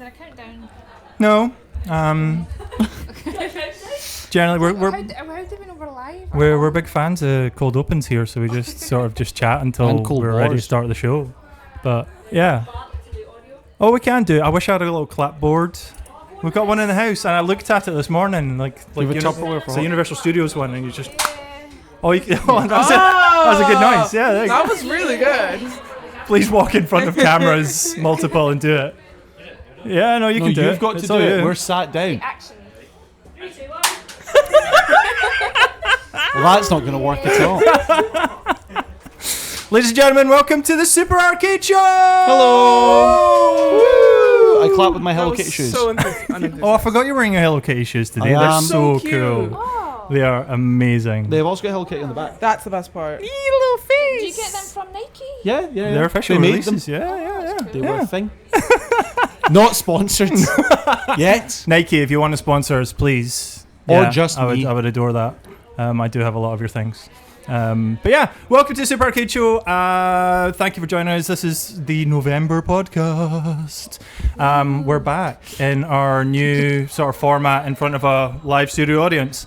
there a countdown? No. Generally, How do we know we're live? we're big fans of cold opens here, so we just sort of just chat until we're ready to start the show. But yeah. Oh, we can do it. I wish I had a little clapboard. We've got one in the house, and I looked at it this morning, like it's a Universal Studios one, and you just. Oh, that was a good noise. Yeah, that was really good. Please walk in front of cameras, multiple, and do it. Yeah, no, you can do it. You've got to do it. We're sat down. Action. 3, 2, 1. Well, that's not going to work at all. Ladies and gentlemen, welcome to the Super R-CADE Show! Hello! Woo! I clap with my Hello Kitty shoes. So Oh, I forgot you're wearing your Hello Kitty shoes today. They're so cool. Oh. They are amazing. They've also got Hello Kitty on the back. That's the best part. Little face. Do you get them from Nike? Yeah. They're official They made releases. them. Yeah. They were a thing. Not sponsored yet. Nike, if you want to sponsor us, please. Or just me. I would adore that. I do have a lot of your things. But yeah, welcome to the Super R-CADE Show. Thank you for joining us. This is the November podcast. We're back in our new sort of format in front of a live studio audience.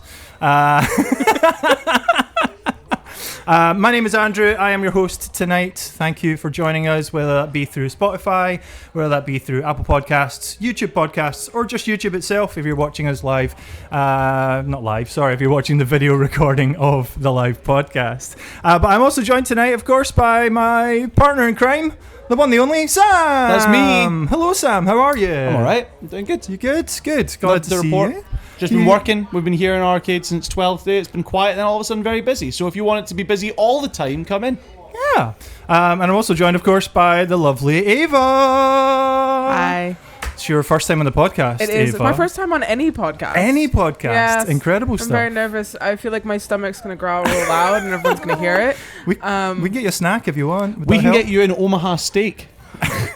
My name is Andrew. I am your host tonight. Thank you for joining us, whether that be through Spotify, whether that be through Apple Podcasts, YouTube Podcasts, or just YouTube itself if you're watching us live. Not live, sorry, if you're watching the video recording of the live podcast. But I'm also joined tonight, of course, by my partner in crime, the one, the only, Sam. That's me. Hello, Sam. How are you? I'm all right. I'm doing good. You good? Good. Glad to see you. Just been working. We've been here in R-CADE since 12th day. It's been quiet, and then all of a sudden very busy. So if you want it to be busy all the time, come in. Yeah. And I'm also joined, of course, by the lovely Ava. Hi. It's your first time on the podcast, It is. Ava. It's my first time on any podcast. Any podcast. Yes. Incredible I'm stuff. very nervous. I feel like my stomach's going to growl real loud and everyone's going to hear it. We can get you a snack if you want. Would We that can help? get you an Omaha steak.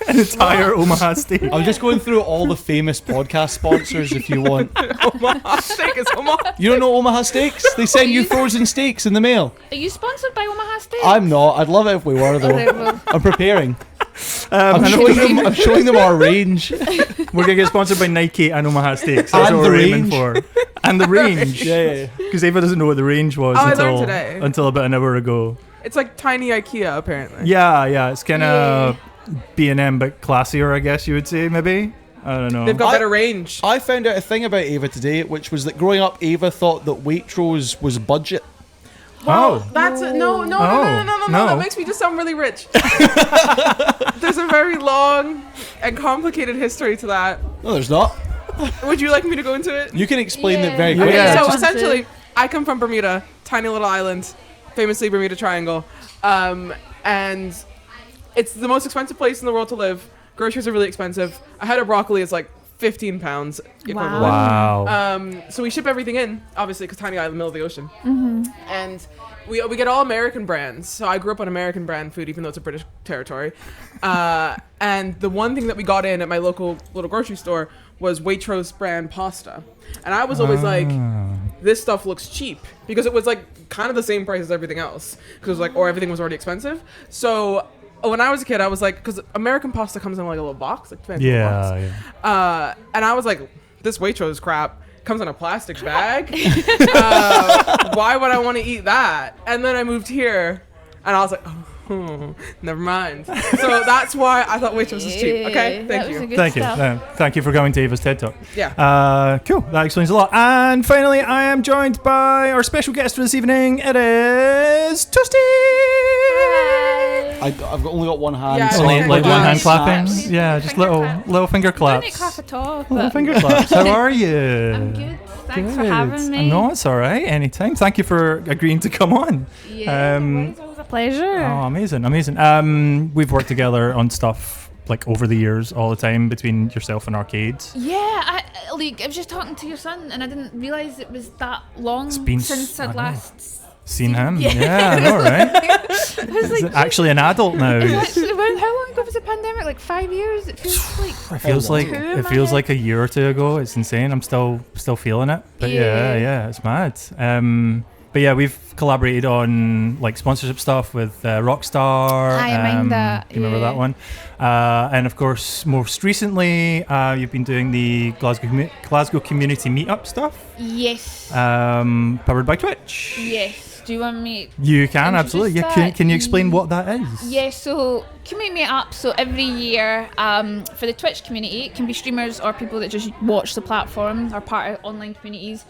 An entire Omaha steak. I'm just going through all the famous podcast sponsors if you want. Omaha steak is Omaha. You don't know Omaha Steaks? They send you frozen steaks in the mail. Are you sponsored by Omaha Steak? I'm not. I'd love it if we were, though. Alright, well. I'm preparing. And I'm showing them our range. we're going to get sponsored by Nike and Omaha Steaks. That's And what the we're aiming range. for. And the range. Yeah. Because Ava doesn't know what the range was I learned today. until about an hour ago. It's like tiny IKEA, apparently. Yeah. It's kind of B&M, but classier, I guess you would say, maybe. I don't know. They've got better range. I found out a thing about Ava today, which was that growing up, Ava thought that Waitrose was budget. Oh. That's no. No. That makes me just sound really rich. There's a very long and complicated history to that. No, there's not. Would you like me to go into it? You can explain it very Yeah. quickly. Yeah. So Just- essentially, I come from Bermuda, tiny little island, famously Bermuda Triangle, and it's the most expensive place in the world to live. Groceries are really expensive. A head of broccoli is like 15 pounds. equivalent. Wow. So we ship everything in, obviously, because tiny island, middle of the ocean. And we get all American brands. So I grew up on American brand food, even though it's a British territory. And the one thing that we got in at my local little grocery store was Waitrose brand pasta. And I was always like, this stuff looks cheap, because it was like kind of the same price as everything else, because like, or everything was already expensive. So when I was a kid, I was like, because American pasta comes in like a little box, like fancy little box. Yeah. And I was like, this Waitrose crap comes in a plastic bag. Why would I want to eat that? And then I moved here, and I was like, oh, never mind. So that's why I thought Waitrose was cheap. Okay, thank you. Thank you. Thank you for coming to Ava's TED Talk. Yeah. Cool. That explains a lot. And finally, I am joined by our special guest for this evening. It is Toasty. I've only got one hand. Yeah, so only I'm Like like one hand doing clapping. snaps. Yeah, just Finger little claps. little finger I don't make claps. half at all. Little But finger claps. How are you? I'm good. Thanks for having me. No, it's all right. Anytime. Thank you for agreeing to come on. Yeah, it's always a pleasure. Oh, amazing. We've worked together on stuff like over the years, all the time, between yourself and R-CADE. Yeah, I was just talking to your son, and I didn't realise it was that long been since I I'd know. last Seen him? Yeah. Yeah, I know, right? I was He's like, actually an adult now. how long ago was the pandemic? Like 5 years? It feels like. It feels like Two in it my feels head. like a year or two ago. It's insane. I'm still feeling it. But yeah, it's mad. But yeah, we've collaborated on like sponsorship stuff with Rockstar. I mind that. You remember that one? And of course, most recently, you've been doing the Glasgow community meetup stuff. Yes. Powered by Twitch. Yes. Do you want me? You can, absolutely. Yeah. that? Can you explain what that is? Yeah, so community meetup. So every year, for the Twitch community, it can be streamers or people that just watch the platform or part of online communities.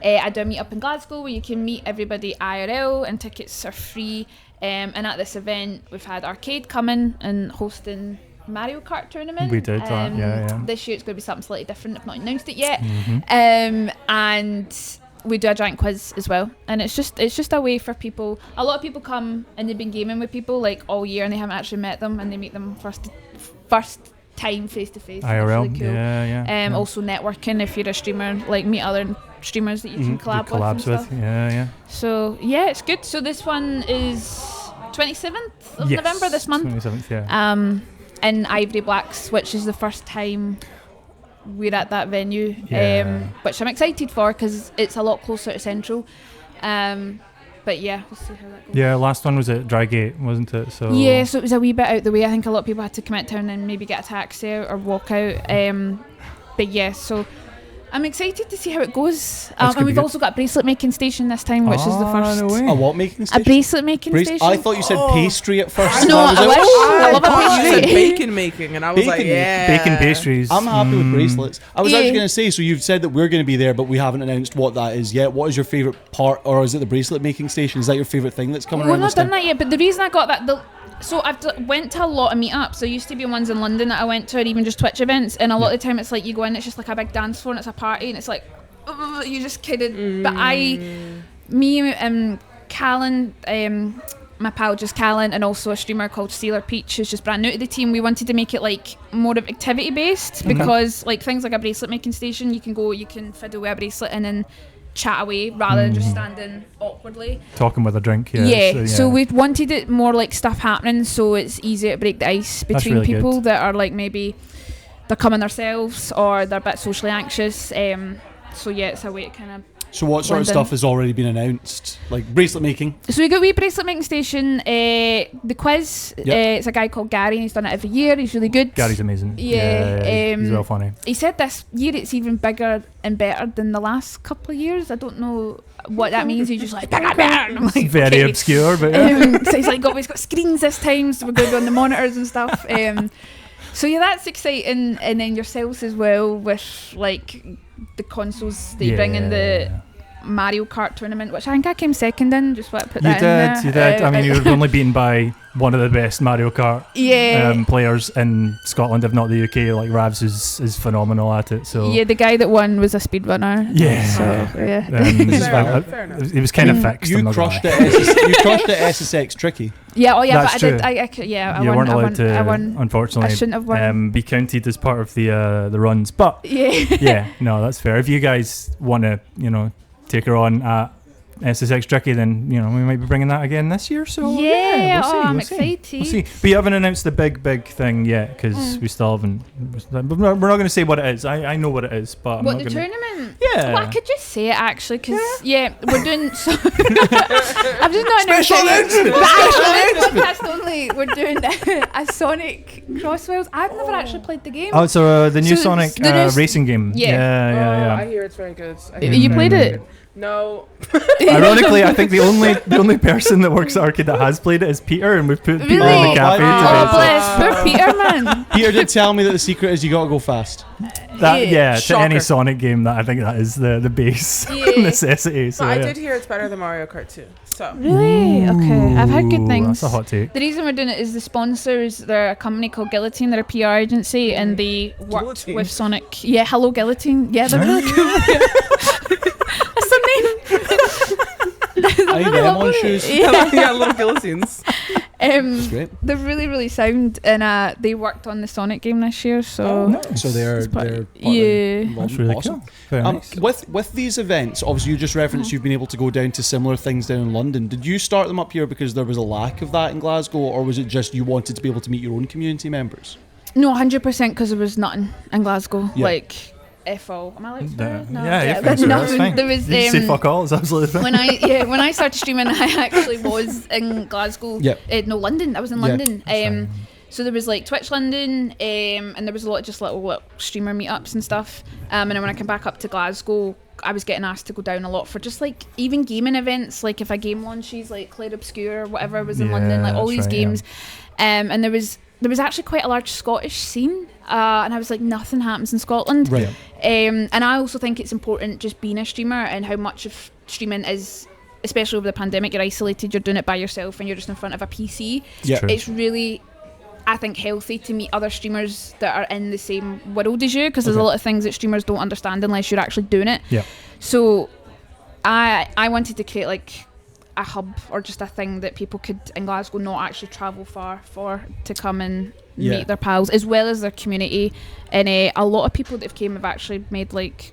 I do a meetup in Glasgow where you can meet everybody IRL and tickets are free. And at this event, we've had R-CADE coming and hosting Mario Kart tournament. We did that, yeah. This year it's going to be something slightly different. I've not announced it yet. Mm-hmm. And we do a giant quiz as well, and it's just a way for people. A lot of people come and they've been gaming with people like all year and they haven't actually met them, and they meet them first time face to face. IRL, really cool. yeah. Also networking, if you're a streamer, like meet other streamers that you can collab with and stuff. Yeah. So yeah, it's good. So this one is 27th of November this month. 27th, yeah. In Ivory Blacks, which is the first time we're at that venue, which I'm excited for because it's a lot closer to Central. But yeah, we'll see how that goes. Yeah, last one was at Drygate, wasn't it? So yeah, so it was a wee bit out the way. I think a lot of people had to come out town and maybe get a taxi out or walk out. But yeah, so I'm excited to see how it goes. And we've also got a bracelet making station this time, which is the first. No way. A what making station? A bracelet making station. I thought you said pastry at first. No, I wish. I love a You said pastry. bacon making, and I was like, Bacon- yeah. Bacon pastries. I'm happy with bracelets. I was Yeah. actually going to say, so you've said that we're going to be there, but we haven't announced what that is yet. What is your favourite part, or is it the bracelet making station? Is that your favourite thing that's coming We've around not this time? done that yet, but the reason I got that, so I've went to a lot of meetups. There used to be ones in London that I went to, or even just Twitch events, and a lot of the time it's like you go in, it's just like a big dance floor, and it's a party, and it's like, you just kidding. But me and Callan, my pal just Callan, and also a streamer called Sailor Peach, who's just brand new to the team, we wanted to make it like more of activity based, because like things like a bracelet making station, you can fiddle with a bracelet and then chat away rather than just standing awkwardly. Talking with a drink, So we wanted it more like stuff happening, so it's easier to break the ice between really people good. that are like maybe they're coming themselves or they're a bit socially anxious. So yeah, it's a way to kind of. So what sort of London. stuff has already been announced? Like bracelet making? So we got wee bracelet making station. The quiz. It's a guy called Gary, and he's done it every year. He's really good. Gary's amazing. Yeah, he's well funny. He said this year it's even bigger and better than the last couple of years. I don't know what that means. He's just like bigger, bigger. And I'm like, Very okay. obscure, but yeah. So he's like, he's got screens this time, so we're going to be on the monitors and stuff. So yeah, that's exciting. And then yourselves as well with like the consoles that you bring in the Mario Kart tournament, which I think I came second in. Just want to put that in there. You did. I mean, you were only beaten by one of the best Mario Kart players in Scotland, if not the UK. Like Ravs is phenomenal at it. So yeah, the guy that won was a speedrunner. Yeah. So yeah. Fair enough. It was kind of fixed. You crushed it. You crushed it SSX tricky. Yeah. Oh yeah. That's but true. I did. I you won. weren't I allowed won. to, I won. unfortunately, I shouldn't have won. be counted as part of the runs. But Yeah. no, that's fair. If you guys want to, take her on at SSX Tricky, then we might be bringing that again this year. So we'll see. I'm We'll see. excited. We'll see. But you haven't announced the big thing yet, because we still haven't. We're not going to say what it is. I know what it is, but I'm What, not the gonna, tournament? Yeah. Well, I could just say it actually, because we're doing. So I'm just not announcing it. Podcast only. We're doing a Sonic Crossworlds. I've never actually played the game. Oh, so the new So Sonic the new racing game. Yeah. I hear it's very good. You played it? No. Ironically, I think the only person that works at R-CADE that has played it is Peter, and we've put Peter in Really? the cafe Oh, today. bless. Poor Peter, man. Peter did tell me that the secret is you got to go fast. To any Shocker. Sonic game, that I think that is the base necessity. So But I yeah. did hear it's better than Mario Kart 2. So Really? Okay. I've heard good Ooh, things. That's a hot take. The reason we're doing it is the sponsors, they're a company called Guillotine, they're a PR agency, and they worked Guillotine. with Sonic. Yeah, hello Guillotine. Yeah, they're really cool. That's their name. I need them on shoes. yeah, little guillotines. Great. They're really, really sound, and they worked on the Sonic game this year, so So they're part- part yeah. of That's really awesome. cool. Very nice. With these events, obviously you just referenced you've been able to go down to similar things down in London. Did you start them up here because there was a lack of that in Glasgow, or was it just you wanted to be able to meet your own community members? no, 100% because there was nothing in Glasgow. Yeah. Like, F all. Am I allowed to swear? No. Yeah, but yeah, no, that's fine. there was You say fuck all, it's absolutely fine. when I started streaming, I actually was in Glasgow. Yep. No, London. I was in Yeah. London. So there was like Twitch London, and there was a lot of just little streamer meetups and stuff. And then when I came back up to Glasgow, I was getting asked to go down a lot for just like even gaming events, like if a game launches, like Claire Obscure or whatever was in London, like all these games. And there was actually quite a large Scottish scene, and I was like, nothing happens in Scotland. Right. And I also think it's important just being a streamer and how much of streaming is, especially over the pandemic, you're isolated, you're doing it by yourself and you're just in front of a PC. Yeah. True. It's really, I think, healthy to meet other streamers that are in the same world as you, because there's a lot of things that streamers don't understand unless you're actually doing it. Yeah. So I wanted to create like a hub or just a thing that people could in Glasgow not actually travel far for to come and meet their pals as well as their community. And a lot of people that have came have actually made like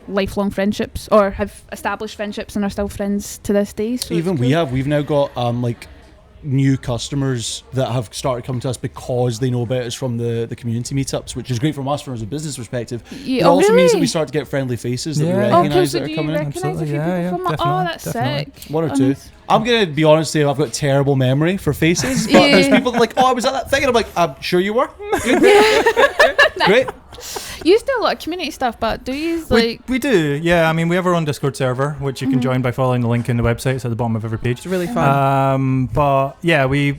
lifelong friendships or have established friendships and are still friends to this day. So Even we've now got like new customers that have started coming to us because they know about us from the community meetups, which is great from us from a business perspective. Yeah, It also means that really? we start to get friendly faces that we Yeah. recognise so that do are you coming in. recognise a few Absolutely, people yeah, from definitely, that's definitely. sick. One or two. Honest. I'm going to be honest here, I've got terrible memory for faces, but Yeah. there's people that like, oh, I was at that thing, and I'm like, I'm sure you were. Great. You used to do a lot of community stuff, but do you like? We do, yeah. I mean, we have our own Discord server, which you can join by following the link in the website. It's at the bottom of every page. It's really fun. But yeah, we've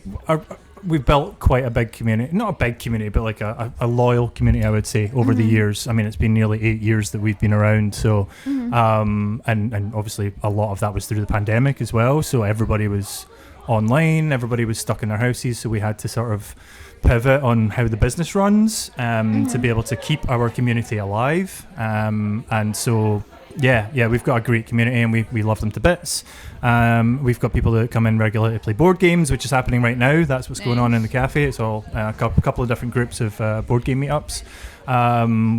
built quite a big community. Not a big community, but like a loyal community, I would say, over the years. I mean, it's been nearly 8 years that we've been around. So, and obviously a lot of that was through the pandemic as well. So everybody was online, everybody was stuck in their houses. So we had to sort of pivot on how the business runs to be able to keep our community alive. And so, yeah, we've got a great community and we love them to bits. We've got people that come in regularly to play board games, which is happening right now. That's what's going on in the cafe. It's all a couple of different groups of board game meetups.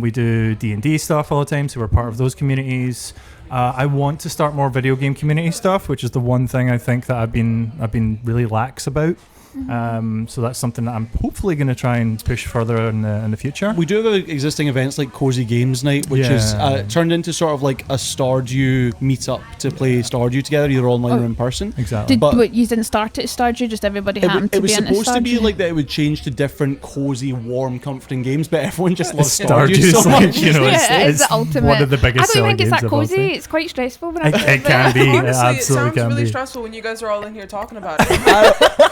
We do D&D stuff all the time, so we're part of those communities. I want to start more video game community stuff, which is the one thing I think that I've been really lax about. So that's something that I'm hopefully going to try and push further in the future. We do have existing events like Cozy Games Night, which is turned into sort of like a Stardew meetup to play Stardew together, either online or in person. Exactly. You didn't start it at Stardew, just everybody happened to be It into was supposed to be Stardew? like that it would change to different cozy, warm, comforting games, but everyone just loves Stardew's Stardew so like, much. you know, Yeah, it's the it's ultimate. one of the biggest I don't selling think it's that games of all cozy. time. It's quite stressful. When I It can be. Honestly, it absolutely sounds can really be. stressful when you guys are all in here talking about it.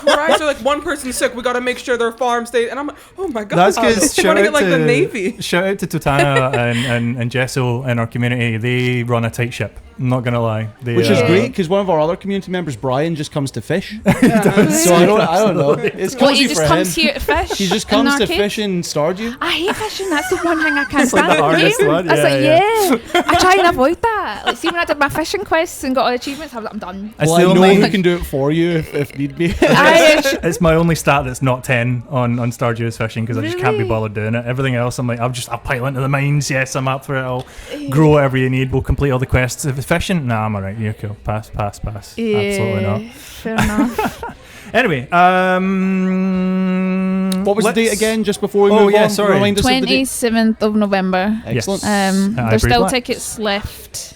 Right? So like one person's sick, we got to make sure their farm stays. And I'm like, oh my god, That's because I want to get like the Navy. Shout out to Totana and Jessel in our community. They run a tight ship. I'm not gonna lie. Which is great because one of our other community members, Brian, just comes to fish. So I don't know. It's What, cozy he just for comes him. here to fish? He just in comes to Arcade? fish in Stardew. I hate fishing. That's the one thing I can't like stand. the in the hardest game. one, I was yeah, like, I try and avoid that. Like, see, when I did my fishing quests and got all the achievements, I was like, I'm done. It's Well, the I know only- who can do it for you if need be. It's my only stat that's not 10 on Stardew is fishing because I just can't be Really? bothered doing it. Everything else, I'm like, I'll pile into the mines. Yes, I'm up for it. I'll grow whatever you need. We'll complete all the quests. If it's fishing, nah, I'm alright. You're cool. Pass. Absolutely not. Fair enough. Anyway, What was the date again, just before we Oh, move yeah, on? sorry. Remind us of the date. 27th of November. Excellent. At There's Ivory still Black. tickets left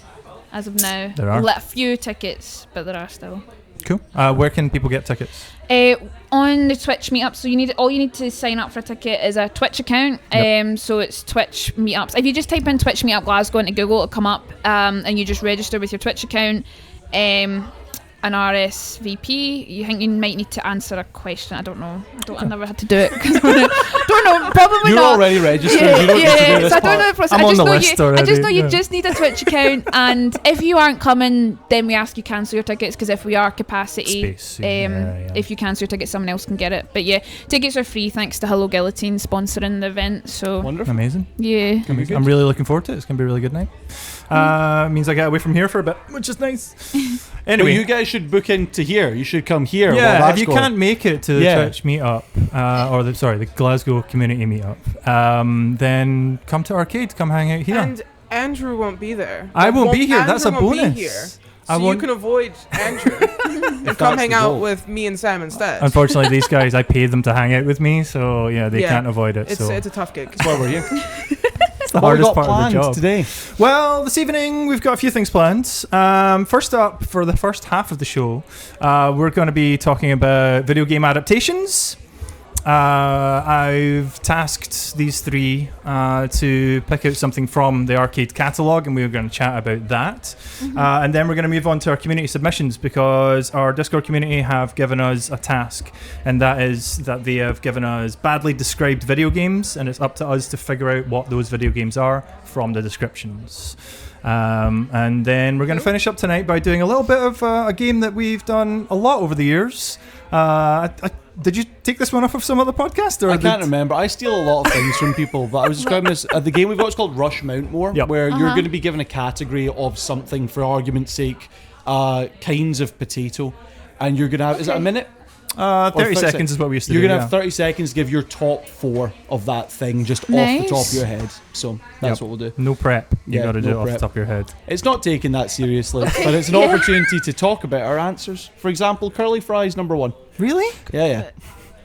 as of now. There are. A few tickets, but there are still. Cool. Where can people get tickets? On the Twitch meetup, so you need to sign up for a ticket is a Twitch account. Yep. So it's Twitch meetups. If you just type in Twitch meetup Glasgow into Google, it'll come up, and you just register with your Twitch account. An RSVP. You think you might need to answer a question. I don't know. I never had to do it. Don't know. Probably You're not. already registered. Yeah, You don't need to do this so I don't know part. the process. I'm I on just the know list I already, just know you yeah. just need a Twitch account, and if you aren't coming, then we ask you cancel your tickets because if we are capacity, Space, yeah. if you cancel your ticket, someone else can get it. But yeah, tickets are free thanks to Hello Guillotine sponsoring the event. So Wonderful. Amazing. yeah. I'm really looking forward to it. It's going to be a really good night. Means I get away from here for a bit, which is nice. Anyway, Anyway, you guys should book in to here. You should come here. while yeah, that's if you going. can't make it to the Yeah. Twitch meetup, or the Glasgow community meetup, then come to R-CADE, come hang out here. And Andrew won't be there. I won't be here. That's a Andrew won't be bonus. here. I So won't- you can avoid Andrew and come that's hang the out goal. with me and Sam instead. Unfortunately, these guys, I paid them to hang out with me, so yeah, they Yeah. can't avoid it. It's so a tough gig. Where were you? the What we hardest got part of the planned job. today? Well, this evening we've got a few things planned. First up, for the first half of the show, we're going to be talking about video game adaptations. I've tasked these three to pick out something from the R-CADE catalogue, and we're going to chat about that. And then we're going to move on to our community submissions, because our Discord community have given us a task, and that is that they have given us badly described video games, and it's up to us to figure out what those video games are from the descriptions. And then we're going to finish up tonight by doing a little bit of a game that we've done a lot over the years. Did you take this one off of some other podcast? Or I can't remember. I steal a lot of things from people, but I was describing this. The game we've got is called Rush Mountmore, where you're going to be given a category of something, for argument's sake, kinds of potato, and you're going to have, is it a minute? 30 seconds is what we used to do. You're going to have 30 seconds to give your top 4 of that thing just off the top of your head. So that's what we'll do. No prep. You got to do it off prep. the top of your head. It's not taken that seriously, but it's an opportunity to talk about our answers. For example, curly fries number 1. Really? Yeah.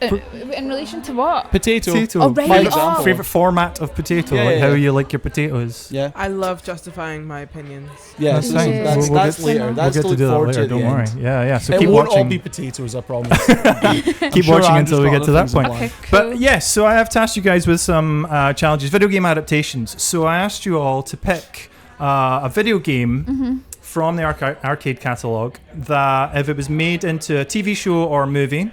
In relation to what? Potato. Oh, right. For example. Favorite format of potato, Yeah, like yeah. how you like your potatoes. Yeah. I love justifying my opinions. Yeah, That's so fine. Yeah. that's, We'll that's get- later. We'll That's get to to look do that forward to later. at the Don't worry. end. Yeah. So It keep won't all watching. be potatoes, I promise. Keep watching until we get to that point. Okay, cool. But yes, so I have tasked you guys with some challenges, video game adaptations. So I asked you all to pick a video game from the R-CADE catalogue that, if it was made into a TV show or a movie,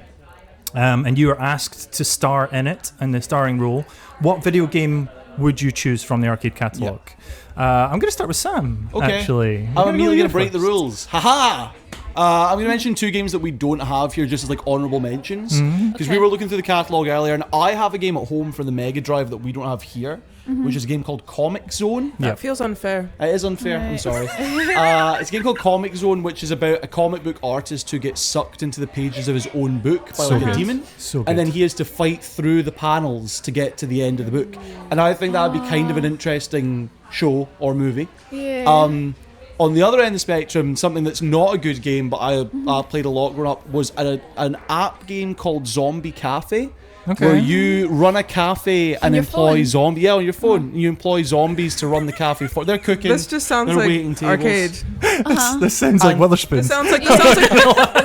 and you were asked to star in it, in the starring role, what video game would you choose from the R-CADE catalogue? I'm going to start with Sam, Okay. actually. I'm immediately going to go break the first. rules. Haha! I'm going to mention 2 games that we don't have here, just as like honourable mentions. Because we were looking through the catalogue earlier, and I have a game at home for the Mega Drive that we don't have here, which is a game called Comic Zone. Yeah. That feels unfair. It is unfair, I'm Right. sorry. It's a game called Comic Zone, which is about a comic book artist who gets sucked into the pages of his own book by So like a good. demon. So good. And then he has to fight through the panels to get to the end of the book. And I think that would be kind of an interesting show or movie. Yeah. On the other end of the spectrum, something that's not a good game, but I played a lot growing up, was an app game called Zombie Cafe. Okay. Where you run a cafe and your employ phone? zombies. Yeah, on your phone. You employ zombies to run the cafe for. They're cooking. This just sounds they're like waiting tables. arcade. This sounds like And- Witherspoon. This sounds like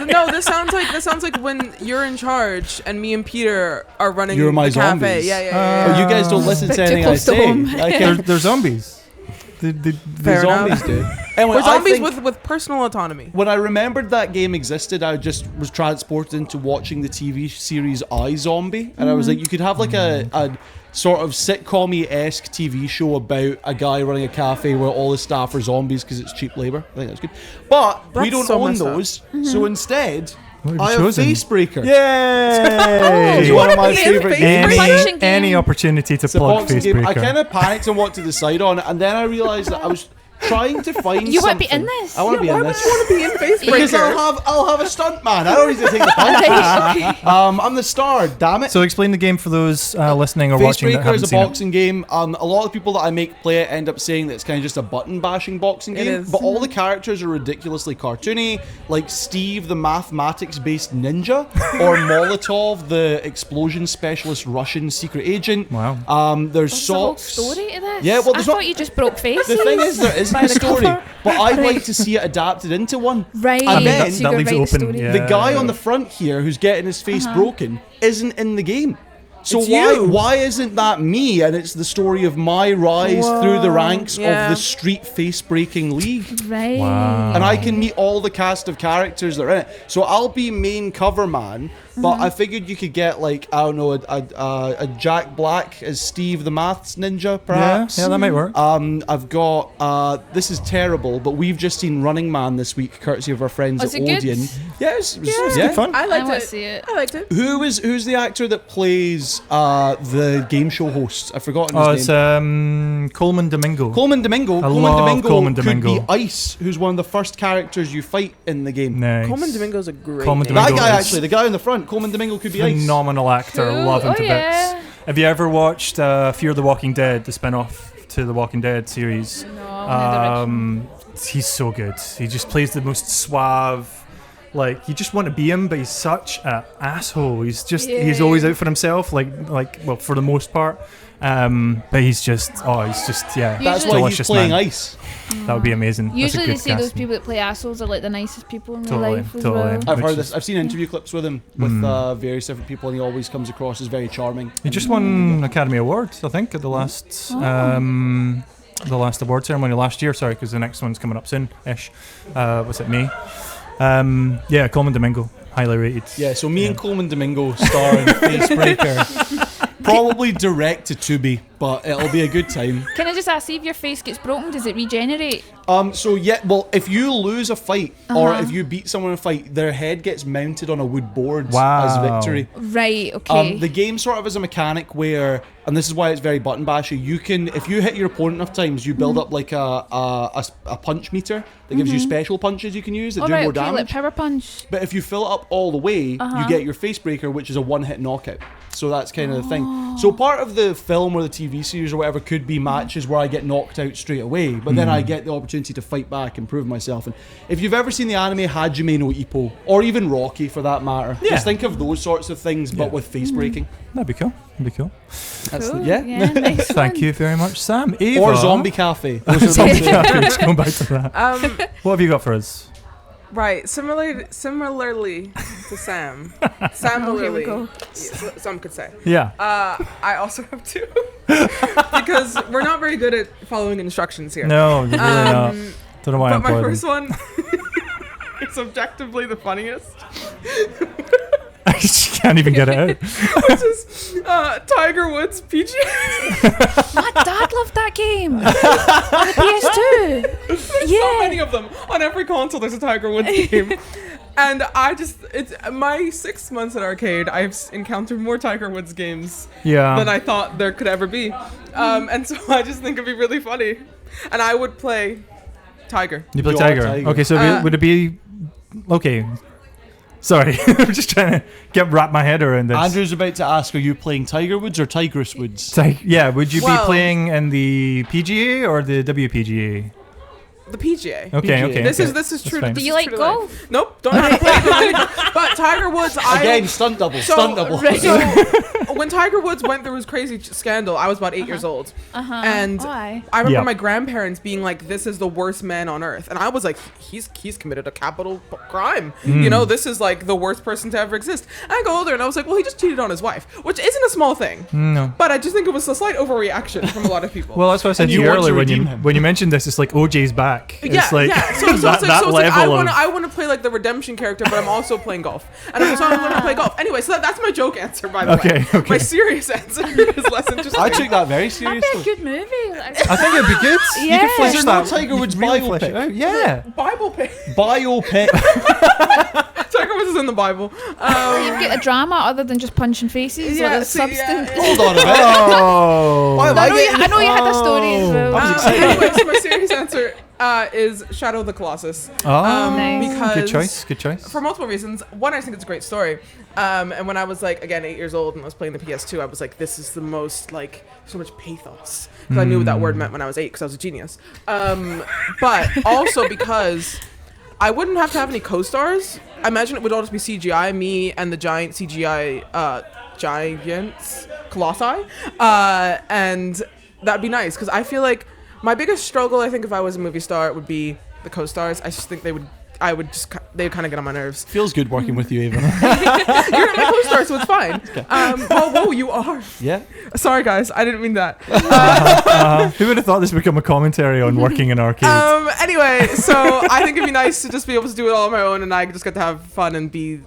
no. This sounds like when you're in charge and me and Peter are running You're my the cafe. zombies. Yeah. Oh, you guys don't listen Bit to too anything I close to say. home. They're zombies. The Fair zombies enough. do. Anyway, We're I zombies think with personal autonomy. when I remembered that game existed, I just was transported into watching the TV series iZombie, and I was like, you could have like a sort of sitcom-y-esque TV show about a guy running a cafe where all his staff are zombies because it's cheap labor. I think that's good. But we That's don't so own messed up. those, so instead, What have you I have chosen? Facebreaker. Yay! It's one of my be in favourite Facebreaker? games. Punching game. Any opportunity to It's a plug boxing game. I Facebreaker. kind of panicked on what to decide on, and then I realised that I was trying to find You want something. to be in this? I want to be Why in would this. you want to be in Because Facebreaker? I'll have a stunt man. I don't need to take the punches. I'm the star. Damn it. So explain the game for those listening or watching that Facebreaker haven't is a seen it. boxing game. A lot of people that I make play it end up saying that it's kind of just a button bashing boxing It game. is. But all the characters are ridiculously cartoony, like Steve, the mathematics based ninja, or Molotov, the explosion specialist Russian secret agent. Wow. There's What's the whole socks. story to this? Yeah, well, I there's thought not- you just broke faces. The thing is, there isn't by a the story, cover. but I'd like to see it adapted into one. Right. I mean, that- so that you leaves could it write the open, story. yeah. The guy on the front here who's getting his face broken isn't in the game. So It's why you. why isn't that me? And it's the story of my rise through the ranks Yeah. of the street face breaking league. Right. Wow. And I can meet all the cast of characters that are in it. So I'll be main cover man, but I figured you could get like, I don't know, a Jack Black as Steve the maths ninja, perhaps. Yeah, that might work. I've got this is terrible, but we've just seen Running Man this week, courtesy of our friends Was at it good? Odeon. Yeah, it was Good fun. I I liked want it. to see it. I liked it. Who's the actor that plays the game show host? I've forgotten his Oh, name. it's Coleman Domingo. Coleman Domingo. I love Coleman could Domingo. be Ice, who's one of the first characters you fight in the game. Nice. Coleman Domingo's a great Coleman name. That Domingo guy is actually, the guy in the front, Coleman Domingo could be Ice. Phenomenal actor. Cool. Love him Oh, to yeah. bits. Have you ever watched Fear the Walking Dead, the spin-off to the Walking Dead series? No, only the original. He's so good. He just plays the most suave, like you just want to be him, but he's such an asshole. He's always out for himself, well, for the most part. But he's just yeah. That's why he's playing ice. That would be amazing. Usually they That's a say good those casting. people that play assholes are like the nicest people in real Totally, life as totally. well. I've Which heard is- this. I've seen interview clips with him with various different people, and he always comes across as very charming. He just won Academy Awards, I think, at the last award ceremony last year. Sorry, because the next one's coming up soon-ish. Was it May? Yeah, Coleman Domingo, highly rated. Yeah, so me and Coleman Domingo star in Facebreaker. Probably direct to Tubi, but it'll be a good time. Can I just ask, see if your face gets broken, does it regenerate? So yeah, well, if you lose a fight or if you beat someone in a fight, their head gets mounted on a wood board as victory. Right, okay. The game sort of is a mechanic where, and this is why it's very button bashy, you can, if you hit your opponent enough times, you build up like a punch meter that gives you special punches you can use that do more damage. Like power punch. But if you fill it up all the way, you get your Facebreaker, which is a one-hit knockout. So that's kind of the thing. So part of the film or the TV series or whatever could be matches where I get knocked out straight away, but then I get the opportunity to fight back and prove myself. And if you've ever seen the anime Hajime no Ippo, or even Rocky for that matter, just think of those sorts of things, but with face breaking. That'd be cool. That'd be cool. That's Cool. yeah. Nice Thank one. you very much, Sam. Eva. Or Zombie Cafe. Those are Zombie the Cafe. Let's go back to that. What have you got for us? Right, similarly to Sam. Oh, here we go. Some could say. Yeah. I also have two because we're not very good at following instructions here. No, really not. Don't know why But I'm my playing. first one is objectively the funniest, I just can't even get it out. which is Tiger Woods PGA. My dad loved that game. On the PS2. So many of them on every console. There's a Tiger Woods game. And it's my 6 months at R-CADE, I've encountered more Tiger Woods games than I thought there could ever be. And so I just think it'd be really funny. And I would play Tiger. You play You are Tiger. Tiger. Okay, so would it be... Okay. Sorry. I'm just trying to wrap my head around this. Andrew's about to ask, are you playing Tiger Woods or Tigress Woods? Yeah, would you be Well- playing in the PGA or the WPGA? The PGA. Okay, PGA. okay. This okay. is true. That's fine. Do this you is like true to life. golf? Nope, don't have to play. But Tiger Woods, Again, stunt double. So when Tiger Woods went through his crazy scandal, I was about 8 years old, and Why? I remember Yeah. my grandparents being like, "This is the worst man on earth," and I was like, "He's committed a capital crime. You know, this is like the worst person to ever exist." And I got older, and I was like, "Well, he just cheated on his wife, which isn't a small thing." No. But I just think it was a slight overreaction from a lot of people. Well, that's what I said And to you you want to earlier redeem him. when you mentioned this. It's like OJ's back. Yeah, It's like yeah. So that it's like level of... I want to play like the redemption character, but I'm also playing golf, and I'm trying to learn to play golf. Anyway, so that's my joke answer, by the way. Okay. My serious answer is less interesting. I took that very That'd be a seriously. good movie. I think it'd be good. You Yeah. could flesh Is there no that. Tiger Woods really flesh it biopic? out. Yeah. Bible pick. Biopic. Tiger Woods is in the Bible. You get a drama other than just punching faces. Yeah, like there's see, substance. yeah. Hold on a minute. Oh. I like it. I know you had a story as well. I was excited. Anyway, so my serious answer is Shadow of the Colossus. Nice. Because Good choice. Good choice. for multiple reasons. One, I think it's a great story. And when I was like, again, 8 years old and I was playing the PS2, I was like, this is the most, like, so much pathos. Because I knew what that word meant when I was 8 because I was a genius. But also because I wouldn't have to have any co-stars. I imagine it would all just be CGI, me and the giant CGI giants, colossi. And that'd be nice because I feel like my biggest struggle, I think, if I was a movie star, would be the co-stars. I just think they'd kind of get on my nerves. Feels good working with you, Ava. You're not my co-star, so it's fine. Whoa, you are. Yeah. Sorry, guys, I didn't mean that. Who would have thought this would become a commentary on working in arcades? Anyway, so I think it'd be nice to just be able to do it all on my own, and I just get to have fun and be